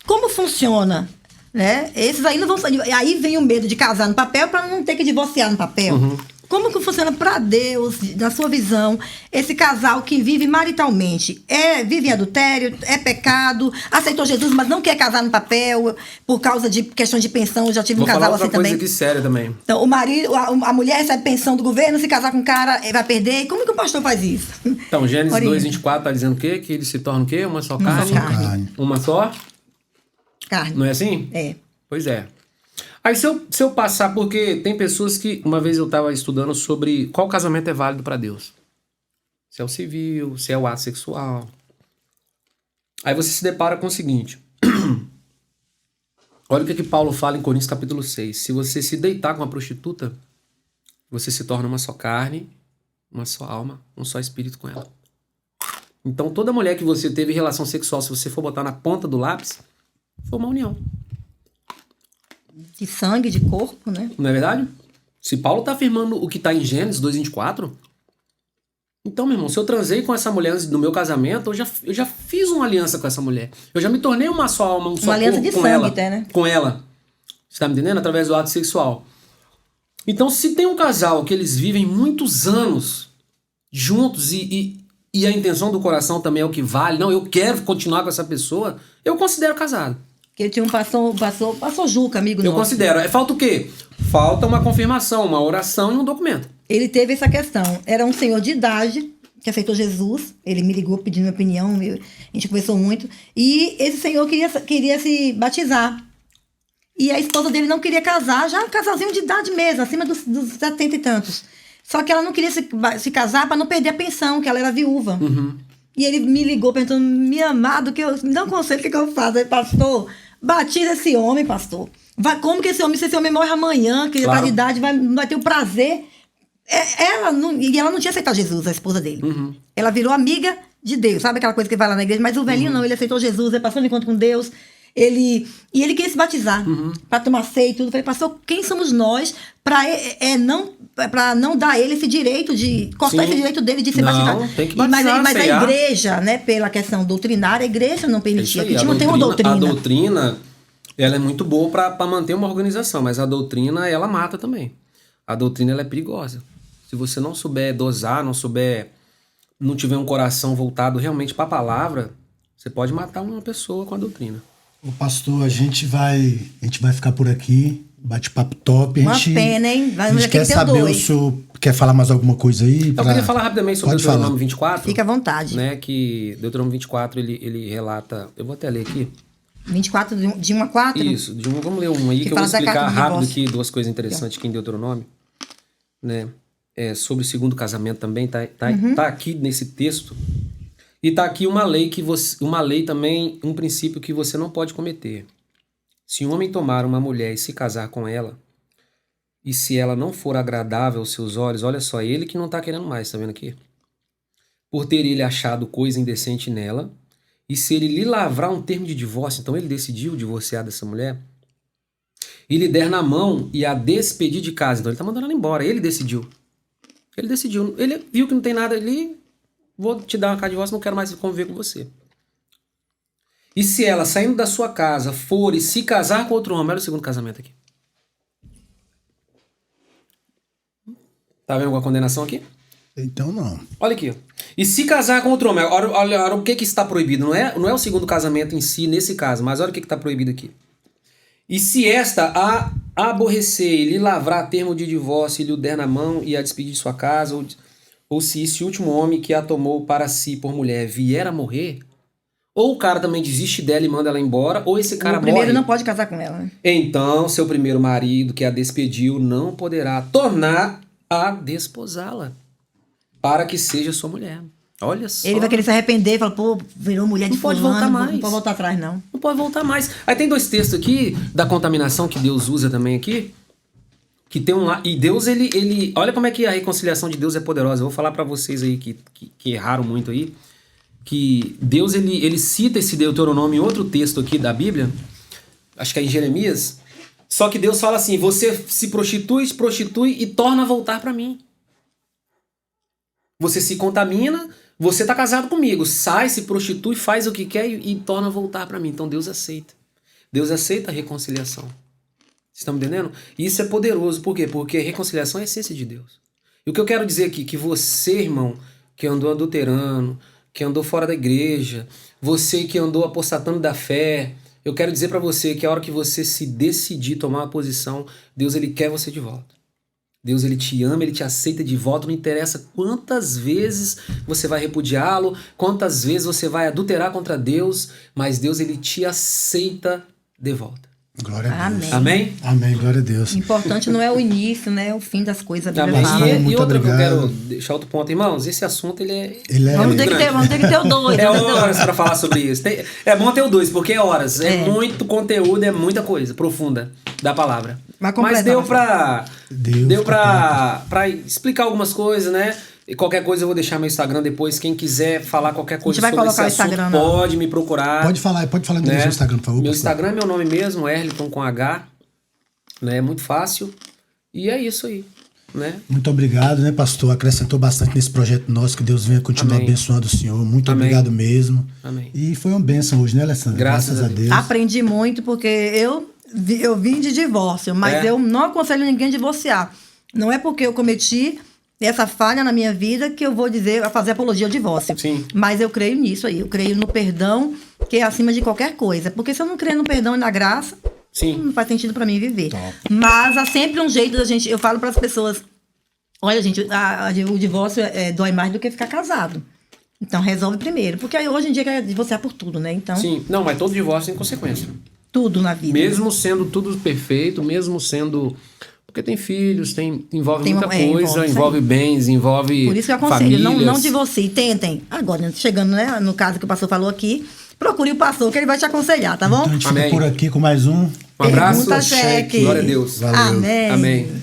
Como funciona? Né? Esses aí não vão sair. Aí vem o medo de casar no papel para não ter que divorciar no papel. Como que funciona para Deus, na sua visão, esse casal que vive maritalmente? Vive em adultério, é pecado, aceitou Jesus, mas não quer casar no papel por causa de questões de pensão. Eu já tive um casal assim também. Vou falar outra coisa aqui séria também. Então, o marido, a mulher recebe pensão do governo, se casar com um cara, vai perder. Como que o pastor faz isso? Então, Gênesis 2:24 tá dizendo o quê? Que eles se tornam o quê? Uma só carne. Uma só carne. Não é assim? É. Pois é. Aí se eu passar, porque tem pessoas que, uma vez eu estava estudando sobre qual casamento é válido para Deus. Se é o civil, se é o ato sexual. Aí você se depara com o seguinte. Olha o que Paulo fala em Coríntios capítulo 6. Se você se deitar com uma prostituta, você se torna uma só carne, uma só alma, um só espírito com ela. Então toda mulher que você teve relação sexual, se você for botar na ponta do lápis, foi uma união. De sangue, de corpo, né? Não é verdade? Se Paulo tá afirmando o que tá em Gênesis 2:24, então, meu irmão, se eu transei com essa mulher antes do meu casamento, eu já fiz uma aliança com essa mulher. Eu já me tornei uma só alma, um só Uma aliança corpo de com sangue ela. até, né? Com ela. Você tá me entendendo? Através do ato sexual. Então, se tem um casal que eles vivem muitos anos juntos e a intenção do coração também é o que vale, não, eu quero continuar com essa pessoa, eu considero casado. Porque tinha um pastor Juca, amigo Eu nosso. considero. Falta o quê? Falta uma confirmação, uma oração e um documento. Ele teve essa questão. Era um senhor de idade que aceitou Jesus. Ele me ligou pedindo minha opinião. A gente conversou muito. E esse senhor queria se batizar. E a esposa dele não queria casar. Já um casalzinho de idade mesmo, acima dos 70 e tantos. Só que ela não queria se casar para não perder a pensão, que ela era viúva. Uhum. E ele me ligou perguntando, meu amado, me dá um conselho, o que eu faço? Aí, pastor, batiza esse homem, pastor. Como que se esse homem morre amanhã, que Claro. tá de idade, vai ter o prazer. Ela não tinha aceitado Jesus, a esposa dele. Uhum. Ela virou amiga de Deus. Sabe aquela coisa que vai lá na igreja? Mas o velhinho não, ele aceitou Jesus, ele passou no encontro com Deus. E ele queria se batizar, para tomar ceia e tudo. Eu falei, pastor, quem somos nós para não dar a ele esse direito de... cortar Sim. esse direito dele de se Não, batizar. tem que batizar, Mas a ceiar. igreja, né, pela questão doutrinária, a igreja não É permitia. isso aí, Porque não tem uma doutrina. A doutrina, ela é muito boa para manter uma organização, mas a doutrina, ela mata também. A doutrina, ela é perigosa. Se você não souber dosar, não tiver um coração voltado realmente para a palavra, você pode matar uma pessoa com a doutrina. Ô, pastor, a gente vai ficar por aqui. Bate-papo top. Uma pena, hein? A gente quer saber o senhor quer falar mais alguma coisa aí? Eu queria falar rapidamente sobre Deuteronômio 24. Fica à vontade. Né, que Deuteronômio 24, ele relata... Eu vou até ler aqui. 24 de 1 a 4? Isso, vamos ler um aí que eu vou fala da explicar carta de rápido divórcio. aqui, duas coisas interessantes aqui em Deuteronômio. Né? Sobre o segundo casamento também, tá aqui nesse texto. E tá aqui uma lei também, um princípio que você não pode cometer. Se um homem tomar uma mulher e se casar com ela, e se ela não for agradável aos seus olhos, olha só, ele que não tá querendo mais, tá vendo aqui? Por ter ele achado coisa indecente nela, e se ele lhe lavrar um termo de divórcio, então ele decidiu divorciar dessa mulher, e lhe der na mão e a despedir de casa, então ele tá mandando ela embora, ele decidiu, ele viu que não tem nada ali, vou te dar uma carta de divórcio, não quero mais conviver com você. E se ela, saindo da sua casa, for e se casar com outro homem, olha o segundo casamento aqui. Tá vendo alguma condenação aqui? Então não. Olha aqui. Ó. E se casar com outro homem, olha o que está proibido. Não é o segundo casamento em si, nesse caso, mas olha o que está proibido aqui. E se esta a aborrecer e lhe lavrar termo de divórcio e lhe o der na mão e a despedir de sua casa, ou se esse último homem que a tomou para si por mulher vier a morrer, ou o cara também desiste dela e manda ela embora, ou esse cara morre. O primeiro não pode casar com ela, né? Então, seu primeiro marido, que a despediu, não poderá tornar a desposá-la, para que seja sua mulher. Olha só. Ele vai querer se arrepender e falar, pô, virou mulher de Não pode fulano, voltar mais. Não pode voltar atrás, não. Não pode voltar mais. Aí tem dois textos aqui, da contaminação, que Deus usa também aqui, que tem um lá, e Deus, ele olha como é que a reconciliação de Deus é poderosa. Eu vou falar para vocês aí que erraram muito aí, que Deus, ele cita esse Deuteronômio em outro texto aqui da Bíblia, acho que é em Jeremias, só que Deus fala assim, você se prostitui e torna a voltar para mim. Você se contamina, você tá casado comigo, sai, se prostitui, faz o que quer e torna a voltar para mim. Então Deus aceita. Deus aceita a reconciliação. Vocês estão me entendendo? E isso é poderoso. Por quê? Porque a reconciliação é a essência de Deus. E o que eu quero dizer aqui, que você, irmão, que andou adulterando, que andou fora da igreja, você que andou apostatando da fé, eu quero dizer para você que a hora que você se decidir tomar uma posição, Deus, ele quer você de volta. Deus, ele te ama, ele te aceita de volta, não interessa quantas vezes você vai repudiá-lo, quantas vezes você vai adulterar contra Deus, mas Deus, ele te aceita de volta. Glória a Deus. Amém. Amém? Amém, glória a Deus. O importante não é o início, né? É o fim das coisas. A Bíblia Amém. fala. Muito E outra que eu obrigado. quero deixar outro ponto, irmãos, esse assunto ele é Vamos ter grande. que ter o dois. É horas para falar sobre isso. É bom ter o 2, porque é horas. É muito conteúdo, é muita coisa profunda da palavra. Mas deu pra explicar algumas coisas, né? E qualquer coisa eu vou deixar meu Instagram depois. Quem quiser falar qualquer coisa vai sobre esse colocar o assunto, Instagram, não. pode me procurar. Pode falar no né? seu Instagram, por favor. Meu pastor. Instagram é meu nome mesmo, Erliton com H. Né? É muito fácil. E é isso aí. né? Muito obrigado, né, pastor? Acrescentou bastante nesse projeto nosso. Que Deus venha continuar Amém. abençoando o senhor. Muito Amém. obrigado mesmo. Amém. E foi uma bênção hoje, né, Alessandra? Graças a Deus. Aprendi muito, porque eu vim de divórcio, mas eu não aconselho ninguém a divorciar. Não é porque eu cometi essa falha na minha vida que eu vou fazer apologia ao divórcio. Sim. Mas eu creio nisso aí. Eu creio no perdão, que é acima de qualquer coisa. Porque se eu não creio no perdão e na graça, Sim. não faz sentido pra mim viver. Top. Mas há sempre um jeito da gente... Eu falo pras pessoas... Olha, gente, o divórcio dói mais do que ficar casado. Então, resolve primeiro. Porque aí, hoje em dia, quer divorciar por tudo, né? Então, Sim. Não, mas todo divórcio tem consequência. tudo na vida. Mesmo sendo tudo perfeito, mesmo sendo... Porque tem filhos, envolve Tem muita envolve coisa, isso envolve aí. bens, envolve Por isso que eu aconselho, não famílias. divorcie, tentem. Agora, chegando, né, no caso que o pastor falou aqui, procure o pastor, que ele vai te aconselhar, tá bom? Então a gente Amém. fica por aqui com mais um. Um abraço. Pergunta cheque. Glória a Deus. Valeu. Amém. Amém.